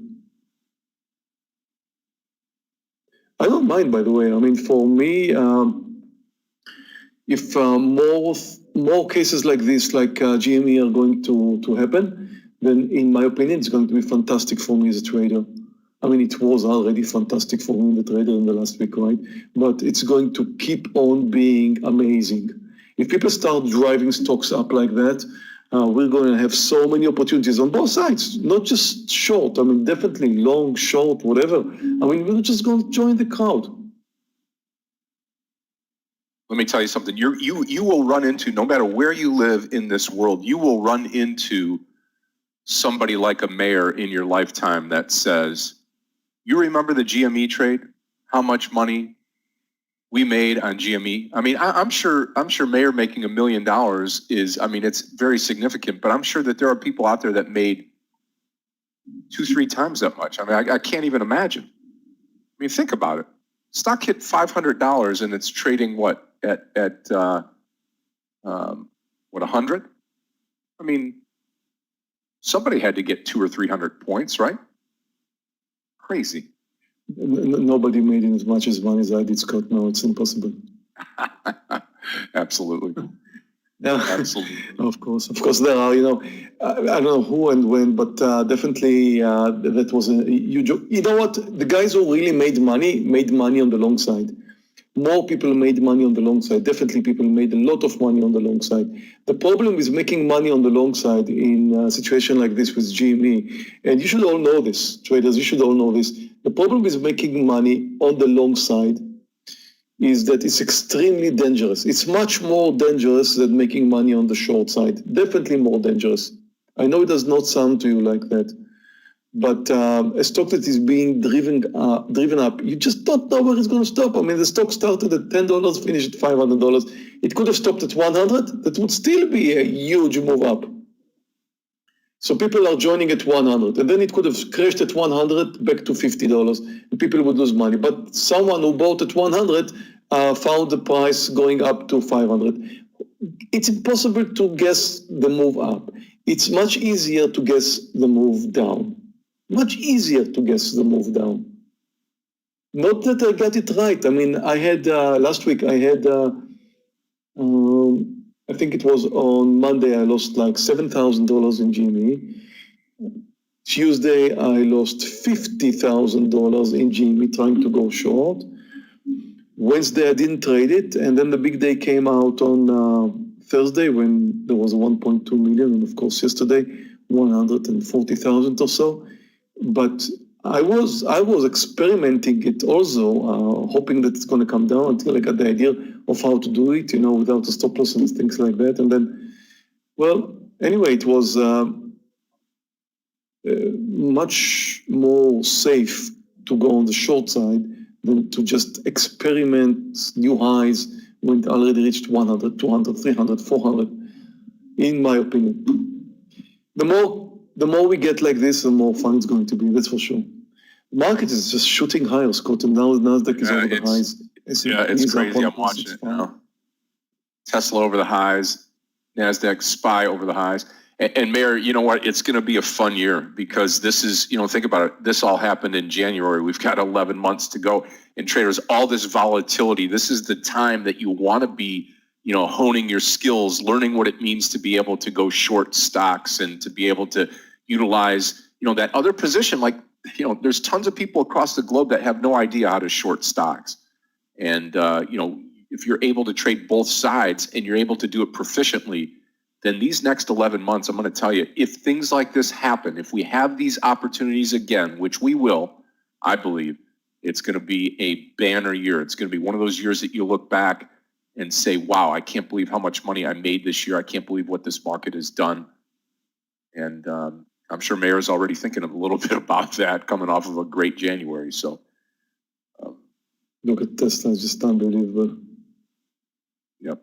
I don't mind, by the way. I mean, for me, if more cases like this, like GME, are going to happen, then in my opinion, it's going to be fantastic for me as a trader. I mean, it was already fantastic for me, the trader, in the last week, right? But it's going to keep on being amazing. If people start driving stocks up like that, we're going to have so many opportunities on both sides, not just short. I mean, definitely long, short, whatever. I mean, we're just going to join the crowd. Let me tell you something. You will run into, no matter where you live in this world, you will run into somebody like a Meir in your lifetime that says, you remember the GME trade? How much money we made on GME? I mean, I'm sure Meir making $1 million is, I mean, it's very significant, but I'm sure that there are people out there that made 2-3 times that much. I mean, I can't even imagine. I mean, think about it. Stock hit $500 and it's trading what at 100? I mean, somebody had to get 200 or 300 points, right? Crazy. Nobody made as much as money as I did, Scott. No, it's impossible. Absolutely. Yeah, absolutely. Of course, there are. I don't know who and when, but definitely that was a huge. You know what? The guys who really made money on the long side. More people made money on the long side. Definitely, people made a lot of money on the long side. The problem is making money on the long side in a situation like this with GME, and you should all know this, traders. You should all know this. The problem with making money on the long side is that it's extremely dangerous. It's much more dangerous than making money on the short side. Definitely more dangerous. I know it does not sound to you like that, but a stock that is being driven up, you just don't know where it's going to stop. I mean, the stock started at $10, finished at $500. It could have stopped at 100. That would still be a huge move up. So people are joining at 100, and then it could have crashed at 100 back to $50, and people would lose money. But someone who bought at 100 found the price going up to 500. It's impossible to guess the move up. It's much easier to guess the move down. Much easier to guess the move down. Not that I got it right. I mean, I had last week, I had, I think it was on Monday, I lost like $7,000 in GME. Tuesday, I lost $50,000 in GME trying to go short. Wednesday, I didn't trade it. And then the big day came out on Thursday when there was 1.2 million. And of course, yesterday, 140,000 or so. But I was experimenting it also, hoping that it's going to come down until I got the idea of how to do it, without a stop loss and things like that. And then, well, anyway, it was much more safe to go on the short side than to just experiment new highs when it already reached 100, 200, 300, 400, in my opinion. The more we get like this, the more fun it's going to be, that's for sure. The market is just shooting higher, Scott, and now Nasdaq is over the highs. It's crazy. I'm watching it now. Tesla over the highs, Nasdaq SPY over the highs. And Meir, you know what? It's going to be a fun year because this is, think about it. This all happened in January. We've got 11 months to go. And traders, all this volatility, this is the time that you want to be, honing your skills, learning what it means to be able to go short stocks and to be able to utilize, that other position. Like, there's tons of people across the globe that have no idea how to short stocks. And, if you're able to trade both sides and you're able to do it proficiently, then these next 11 months, I'm going to tell you, if things like this happen, if we have these opportunities again, which we will, I believe, it's going to be a banner year. It's going to be one of those years that you look back and say, wow, I can't believe how much money I made this year. I can't believe what this market has done. And I'm sure Meir is already thinking a little bit about that coming off of a great January. So look at Tesla, it's just unbelievable. Yep.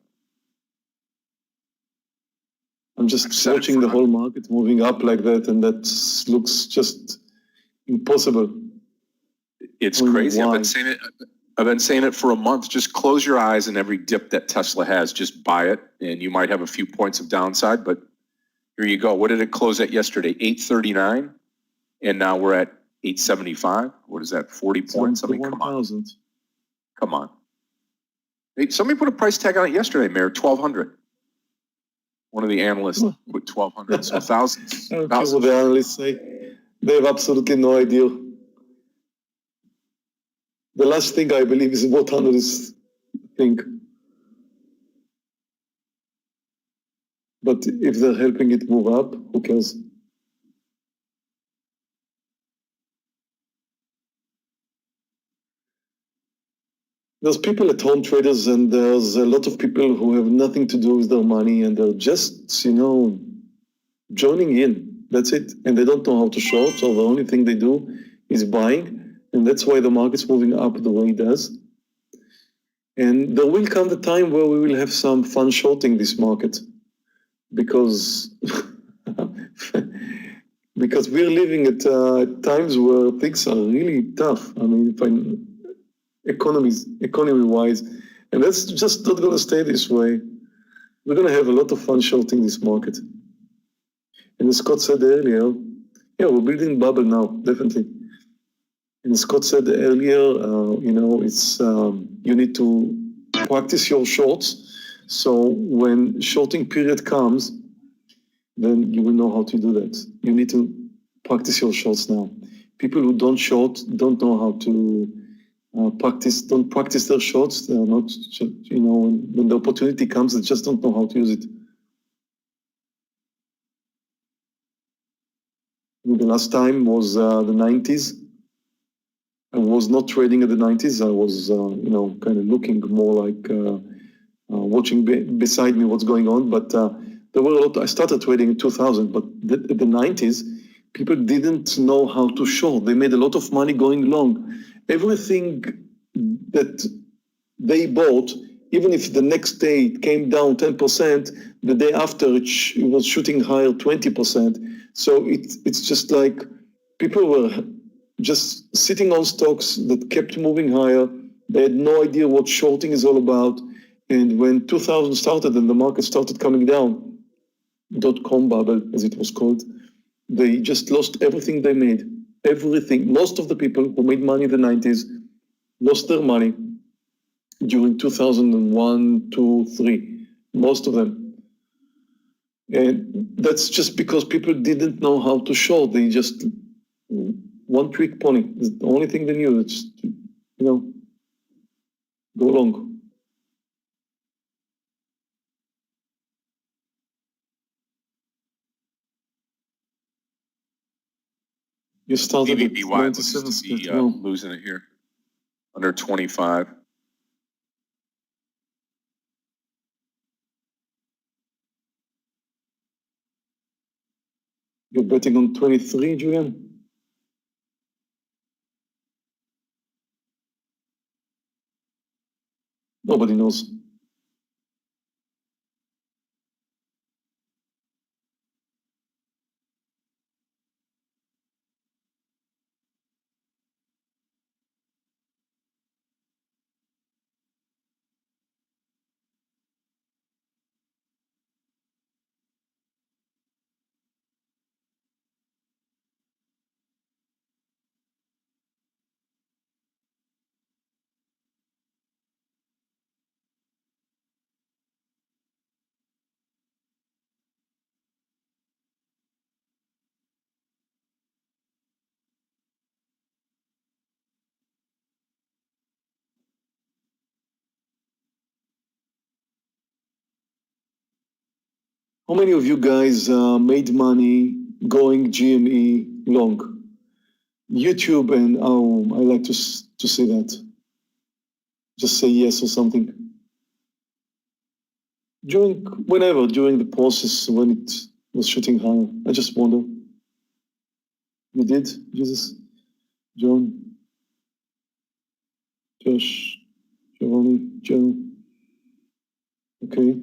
I'm just watching the whole market moving up like that, and that looks just impossible. It's crazy. I've been saying it for a month. Just close your eyes, and every dip that Tesla has, just buy it, and you might have a few points of downside. But here you go. What did it close at yesterday? 839, and now we're at 875. What is that? 40 points. I mean, come on. Come on. Hey, somebody put a price tag on it yesterday, Meir. 1,200. One of the analysts put 1,200, so thousands. I don't care what the analysts say. They have absolutely no idea. The last thing I believe is what analysts think. But if they're helping it move up, who cares? There's people at home, traders, and there's a lot of people who have nothing to do with their money, and they're just, joining in. That's it. And they don't know how to short, so the only thing they do is buying, and that's why the market's moving up the way it does. And there will come the time where we will have some fun shorting this market, because because we're living at times where things are really tough. I mean, economy-wise, and that's just not going to stay this way. We're going to have a lot of fun shorting this market. And as Scott said earlier, yeah, we're building bubble now, definitely. And as Scott said earlier, it's you need to practice your shorts. So when shorting period comes, then you will know how to do that. You need to practice your shorts now. People who don't short don't know how to don't practice their shorts. They're not, when the opportunity comes, they just don't know how to use it. The last time was the 90s. I was not trading at the 90s. I was, kind of looking more like watching beside me what's going on. But there were a lot. I started trading in 2000, but at the 90s, people didn't know how to short. They made a lot of money going long. Everything that they bought, even if the next day it came down 10%, the day after it was shooting higher 20%. So it's just like people were just sitting on stocks that kept moving higher. They had no idea what shorting is all about. And when 2000 started and the market started coming down, dot-com bubble, as it was called, they just lost everything they made. Everything. Most of the people who made money in the 90s lost their money during 2001, 2, 3. Most of them. And that's just because people didn't know how to short. They just, one trick pony. It's the only thing they knew. It's, go long. You started at BBBY 97. looks to be losing it here. Under 25. You're betting on 23, Julian? Nobody knows. How many of you guys made money going GME long? YouTube and I like to say that. Just say yes or something. Whenever during the process when it was shooting higher, I just wonder. You did, Jesus, John, Josh, Giovanni, Joe. Okay.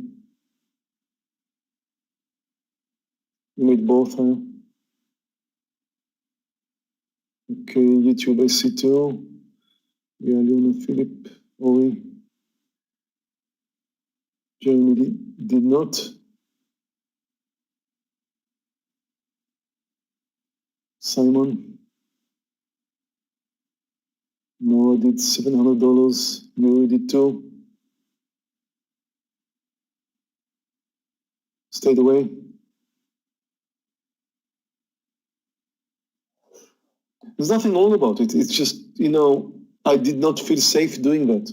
You made both, huh? Okay, YouTube I see too. Yeah, Leona, Philip, Ori. Jeremy did not. Simon. No, I did $700. You did too. Stayed away. There's nothing wrong about it. It's just, I did not feel safe doing that.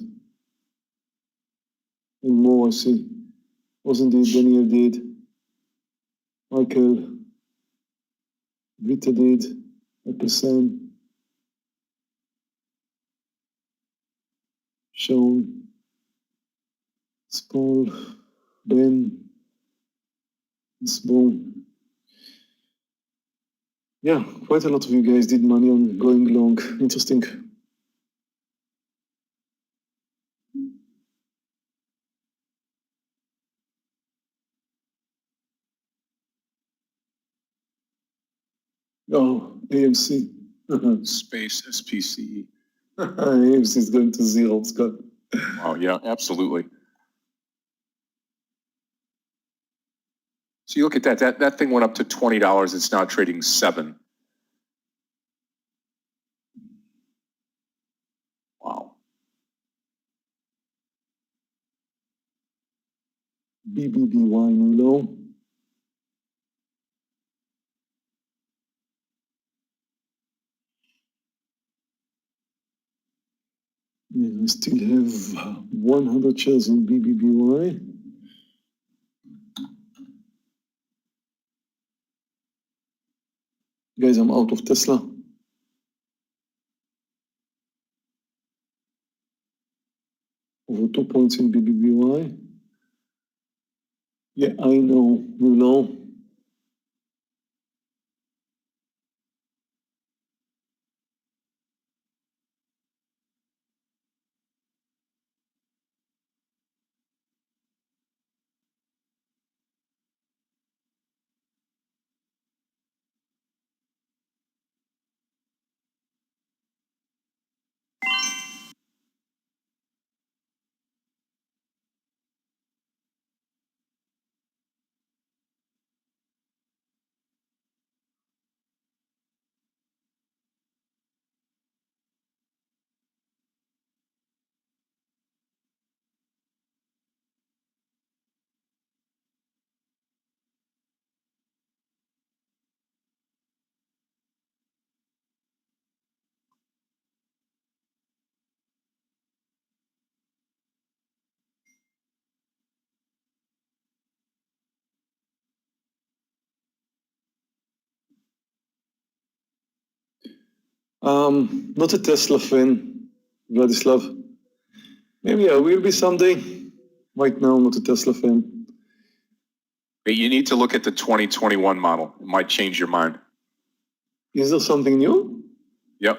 And more, I see. Wasn't it Daniel did? Michael. Vita did. Michael Sam. Sean. Paul. Ben. Boom. Yeah, quite a lot of you guys did money on going long. Interesting. Oh, AMC. Space SPCE. AMC is going to zero, Scott. Oh, yeah, absolutely. So you look at that thing went up to $20. It's now trading $7. Wow. BBBY new low. Yeah, I still have 100 shares in BBBY. Guys, I'm out of Tesla. Over 2 points in BBBY. Yeah, I know, you know. Not a Tesla fan, Vladislav. Maybe I will be someday. Right now, not a Tesla fan. But you need to look at the 2021 model. It might change your mind. Is there something new? Yep.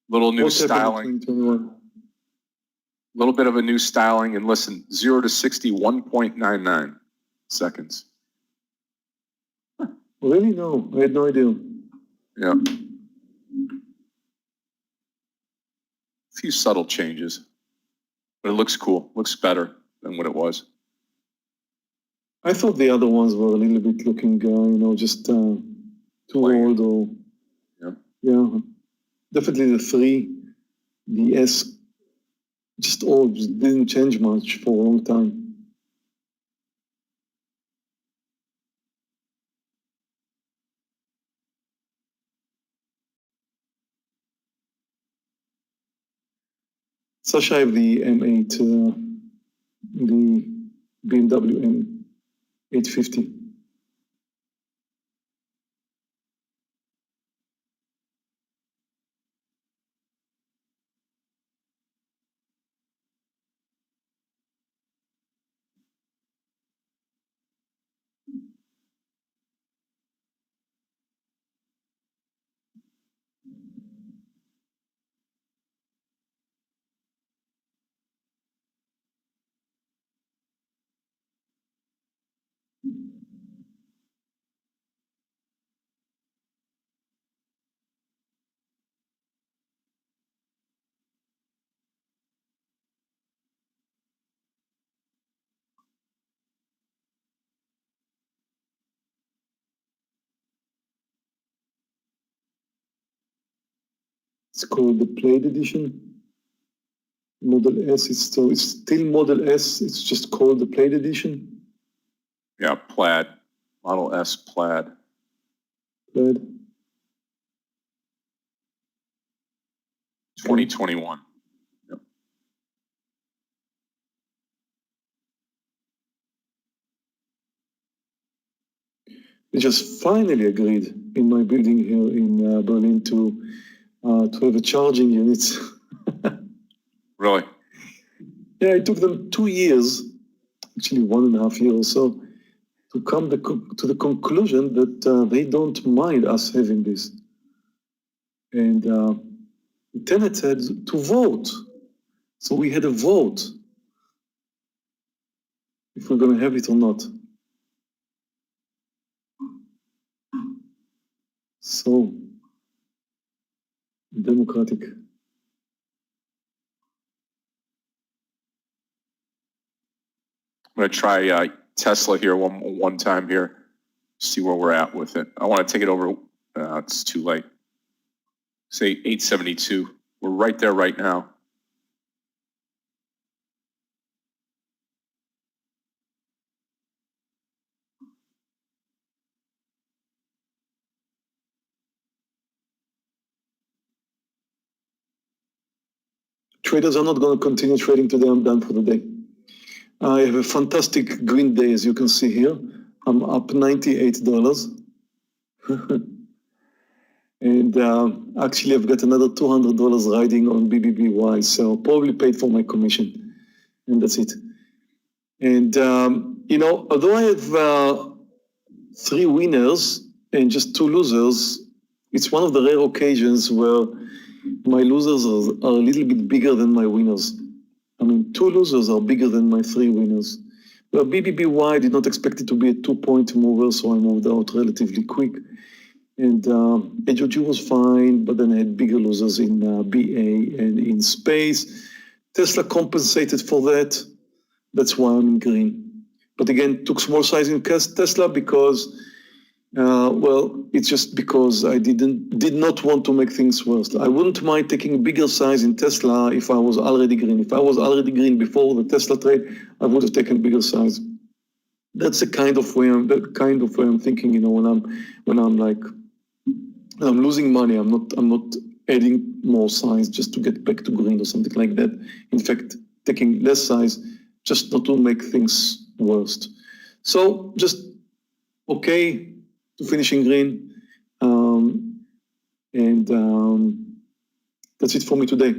Little new What's happened styling. in 2021? Little bit of a new styling. And listen, 0 to 60, 1.99 seconds. Really? No, I had no idea. Yeah. A few subtle changes. But it looks cool. Looks better than what it was. I thought the other ones were a little bit looking, just too old or... Yeah, definitely the 3, the S, just old, just didn't change much for a long time. Sasha, I have the M8, the BMW 850. It's called the Plaid Edition. Model S, it's still Model S, it's just called the Plaid Edition. Yeah, plaid, Model S plaid. Plaid. 2021. Yep. We just finally agreed in my building here in Berlin to have a charging unit. Really? Yeah, it took them 2 years, actually 1.5 years or so, to come to the conclusion that they don't mind us having this. And the tenants had to vote. So we had a vote if we're going to have it or not. So democratic. I'm going to try Tesla here one time here, see where we're at with it. I want to take it over. It's too late. Say 872. We're right there right now. Traders are not going to continue trading today. I'm done for the day. I have a fantastic green day, as you can see here. I'm up $98. And actually, I've got another $200 riding on BBBY, so probably paid for my commission, and that's it. And, although I have 3 winners and just 2 losers, it's one of the rare occasions where my losers are a little bit bigger than my winners. I mean, 2 losers are bigger than my 3 winners. Well, BBBY did not expect it to be a 2-point mover, so I moved out relatively quick. And HOG was fine, but then I had bigger losers in BA and in space. Tesla compensated for that. That's why I'm in green. But again, took small size in Tesla because, it's just because I did not want to make things worse. I wouldn't mind taking a bigger size in Tesla if I was already green. If I was already green before the Tesla trade, I would have taken bigger size. That's the kind of way I'm thinking. When I'm losing money, I'm not adding more size just to get back to green or something like that. In fact, taking less size just not to make things worse. So just okay to finish in green. That's it for me today.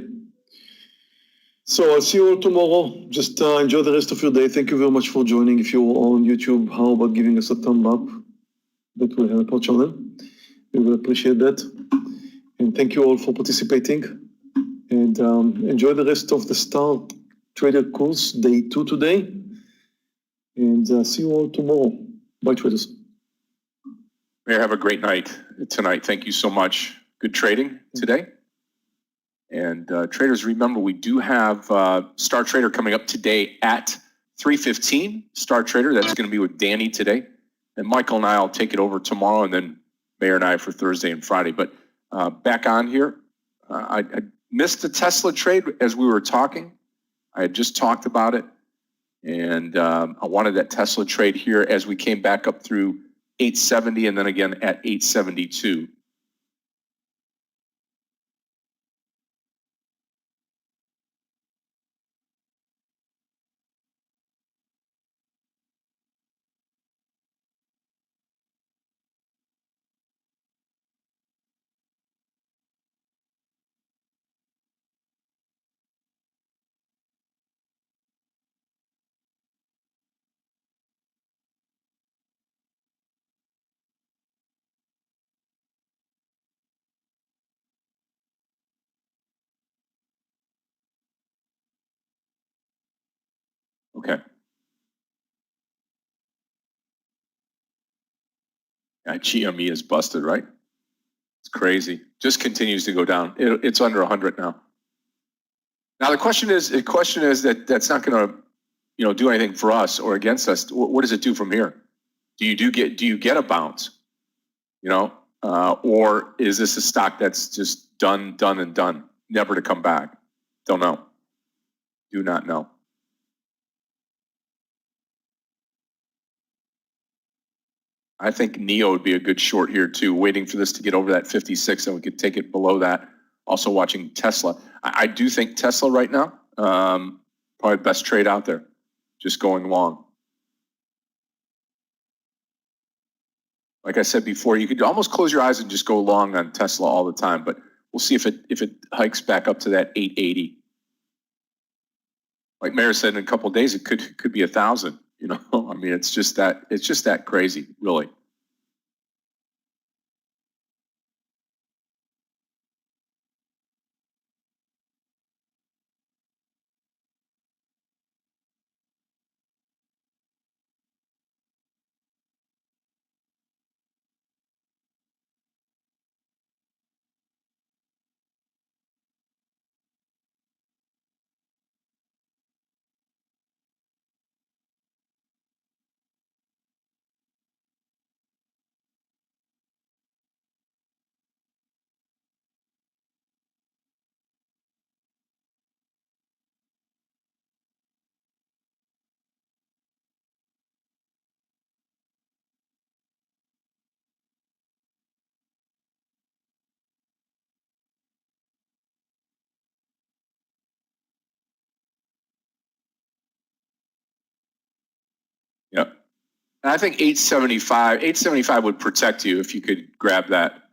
So I'll see you all tomorrow. Just enjoy the rest of your day. Thank you very much for joining. If you're on YouTube, how about giving us a thumb up? That will help our channel. We will appreciate that. And thank you all for participating. And enjoy the rest of the Star Trader course, day 2 today. And see you all tomorrow. Bye, traders. Meir, have a great night tonight. Thank you so much. Good trading today. And traders, remember, we do have Star Trader coming up today at 3:15. Star Trader, that's going to be with Danny today. And Michael and I will take it over tomorrow, and then Meir and I for Thursday and Friday. But back on here, I missed the Tesla trade as we were talking. I had just talked about it. And I wanted that Tesla trade here as we came back up through 870 and then again at 872. Okay. GME is busted, right? It's crazy. Just continues to go down. It's under 100 now. Now the question is that that's not going to, do anything for us or against us. What does it do from here? Do you get a bounce? Or is this a stock that's just done, never to come back? Don't know. Do not know. I think NEO would be a good short here too, waiting for this to get over that 56 and we could take it below that. Also watching Tesla. I do think Tesla right now, probably best trade out there, just going long. Like I said before, you could almost close your eyes and just go long on Tesla all the time, but we'll see if it hikes back up to that 880. Like Meir said, in a couple of days, it could be 1,000. I mean, it's just that crazy, really. Yeah. And I think 875 would protect you if you could grab that.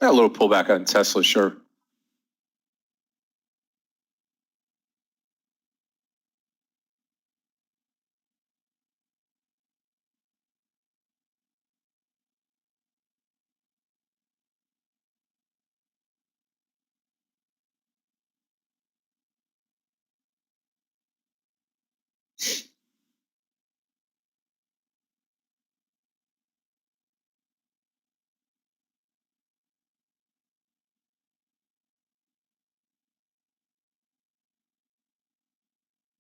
A little pullback on Tesla, sure.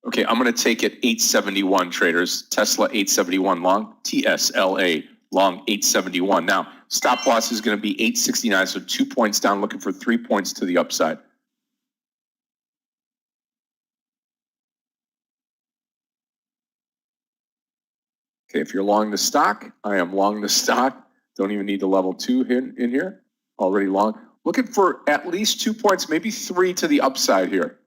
Okay, I'm going to take it 871 traders. Tesla 871 long, TSLA long 871. Now, stop loss is going to be 869, so 2 points down, looking for 3 points to the upside. Okay, if you're long the stock, I am long the stock. Don't even need the level 2 in here. Already long. Looking for at least 2 points, maybe 3 to the upside here.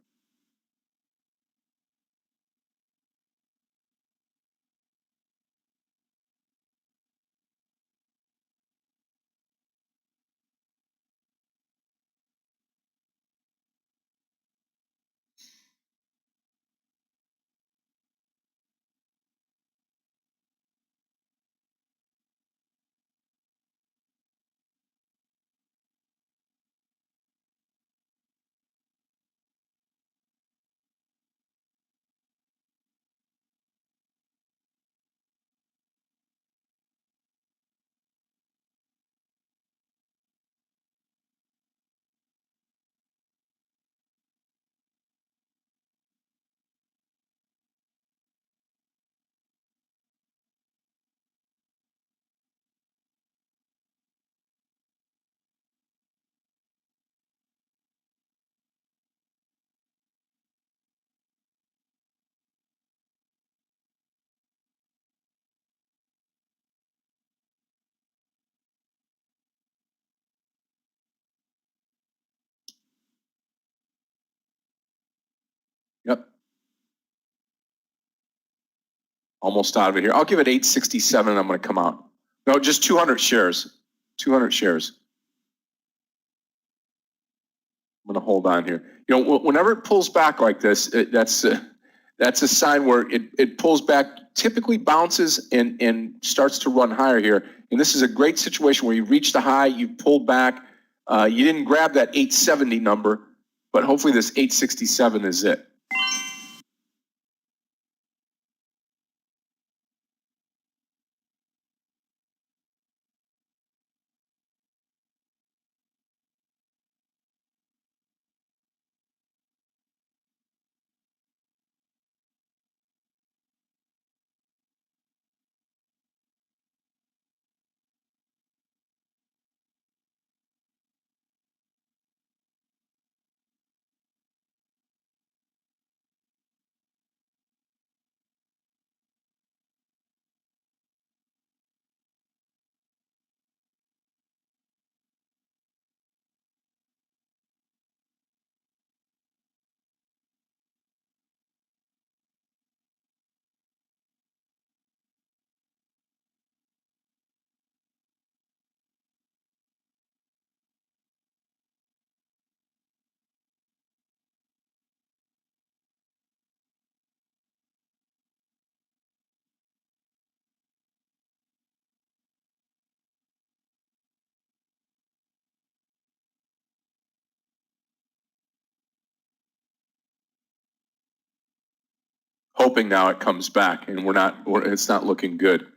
Yep. Almost out of it here. I'll give it 867 and I'm going to come out. No, just 200 shares. 200 shares. I'm going to hold on here. You know, whenever it pulls back like this, that's a sign where it pulls back, typically bounces and starts to run higher here. And this is a great situation where you reach the high, you pulled back. You didn't grab that 870 number, but hopefully this 867 is it. Hoping now it comes back, and it's not looking good.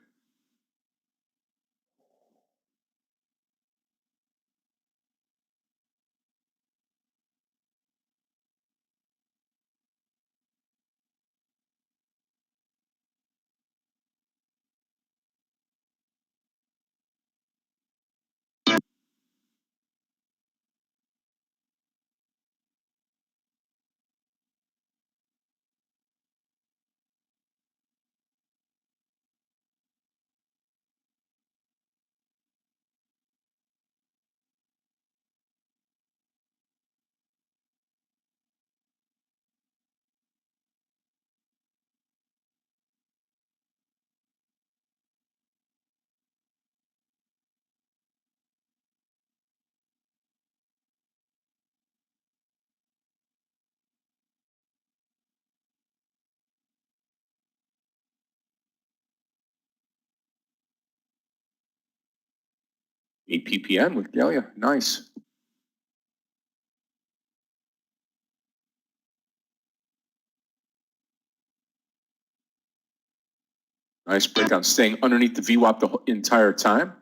APPN with Galia, nice. Nice breakdown, staying underneath the VWAP the entire time.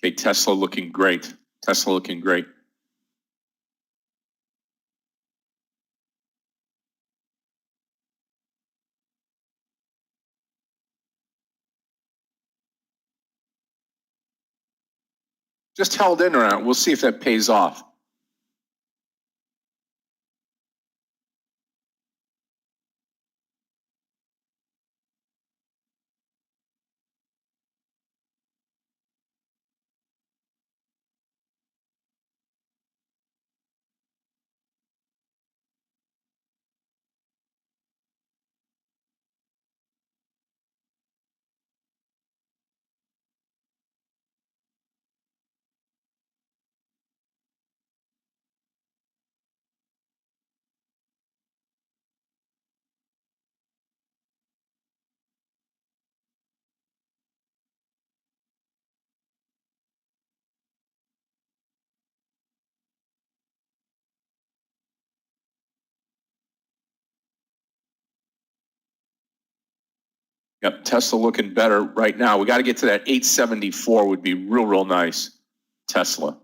Okay, Tesla looking great. Tesla looking great. Just held in around. We'll see if that pays off. Yep, Tesla looking better right now. We got to get to that 874 would be real nice. Tesla.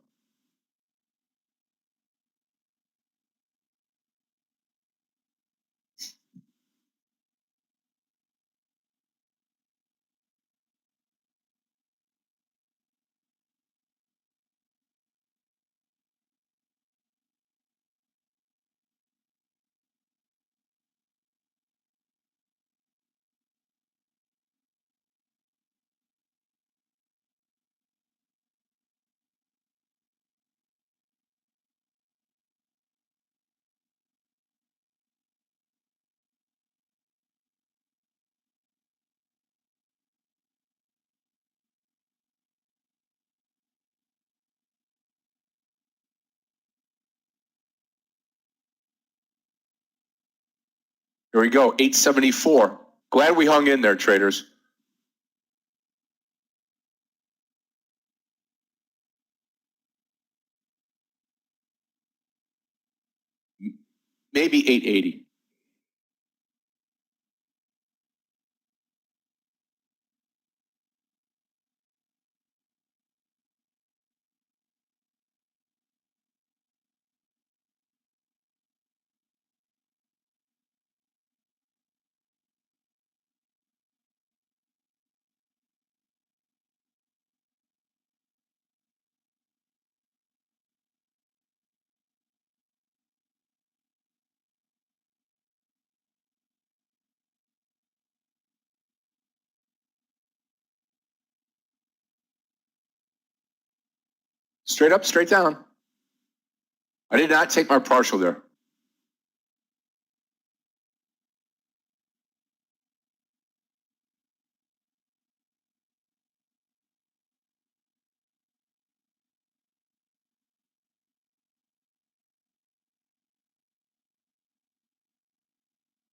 Here we go, 874. Glad we hung in there, traders. Maybe 880. Straight up, straight down. I did not take my partial there.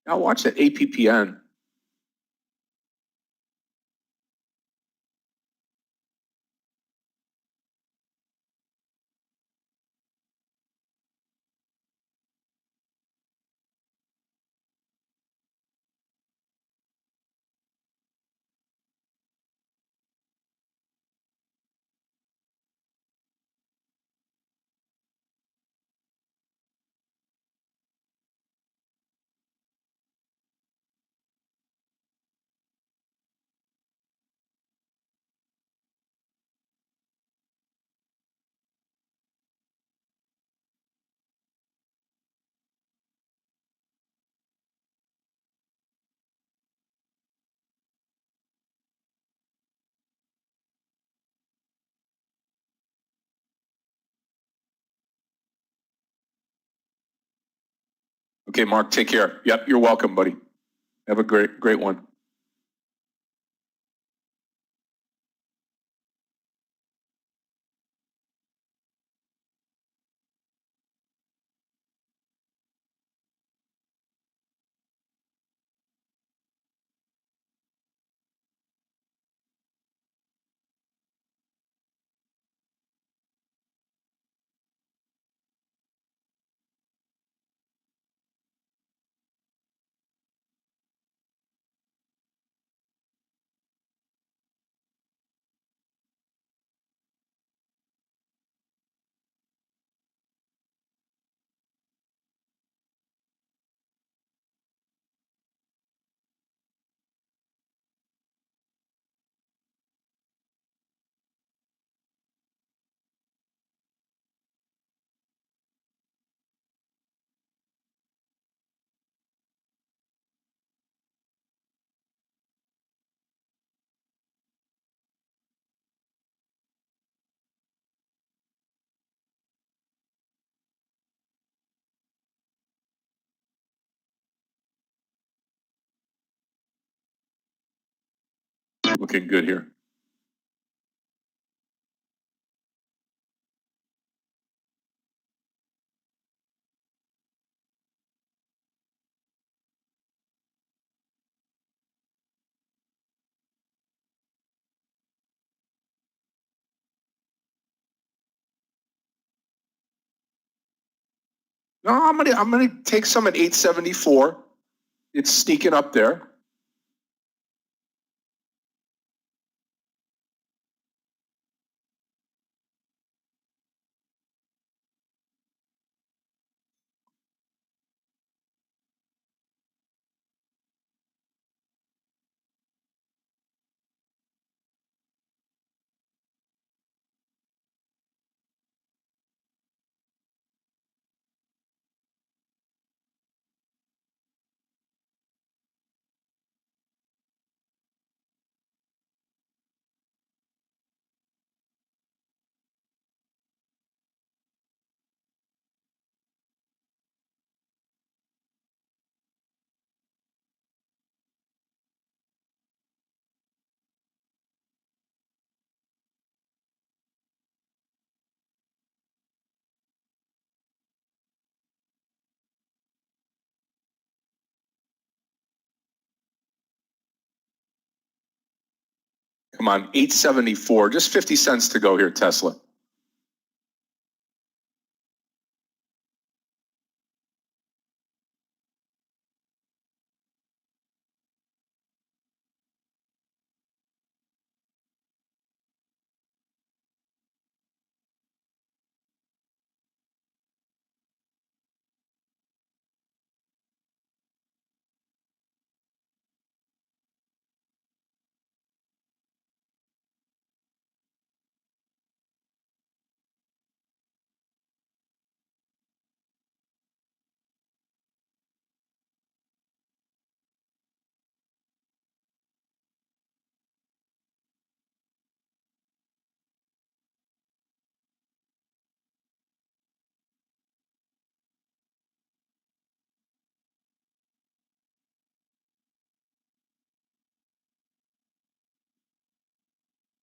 Now watch that APPN. Okay, Mark, take care. Yep, you're welcome, buddy. Have a great one. Looking good here. No, I'm gonna take some at 874. It's sneaking up there. Come on, 874, just 50 cents to go here, Tesla.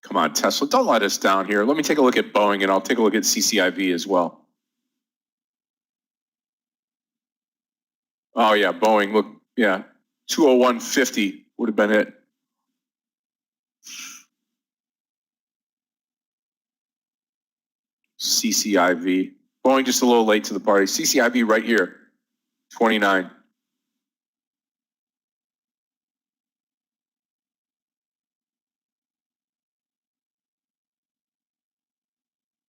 Come on, Tesla, don't let us down here. Let me take a look at Boeing and I'll take a look at CCIV as well. Oh yeah, Boeing, look, yeah, 201.50 would have been it. CCIV. Boeing just a little late to the party. CCIV right here, 29.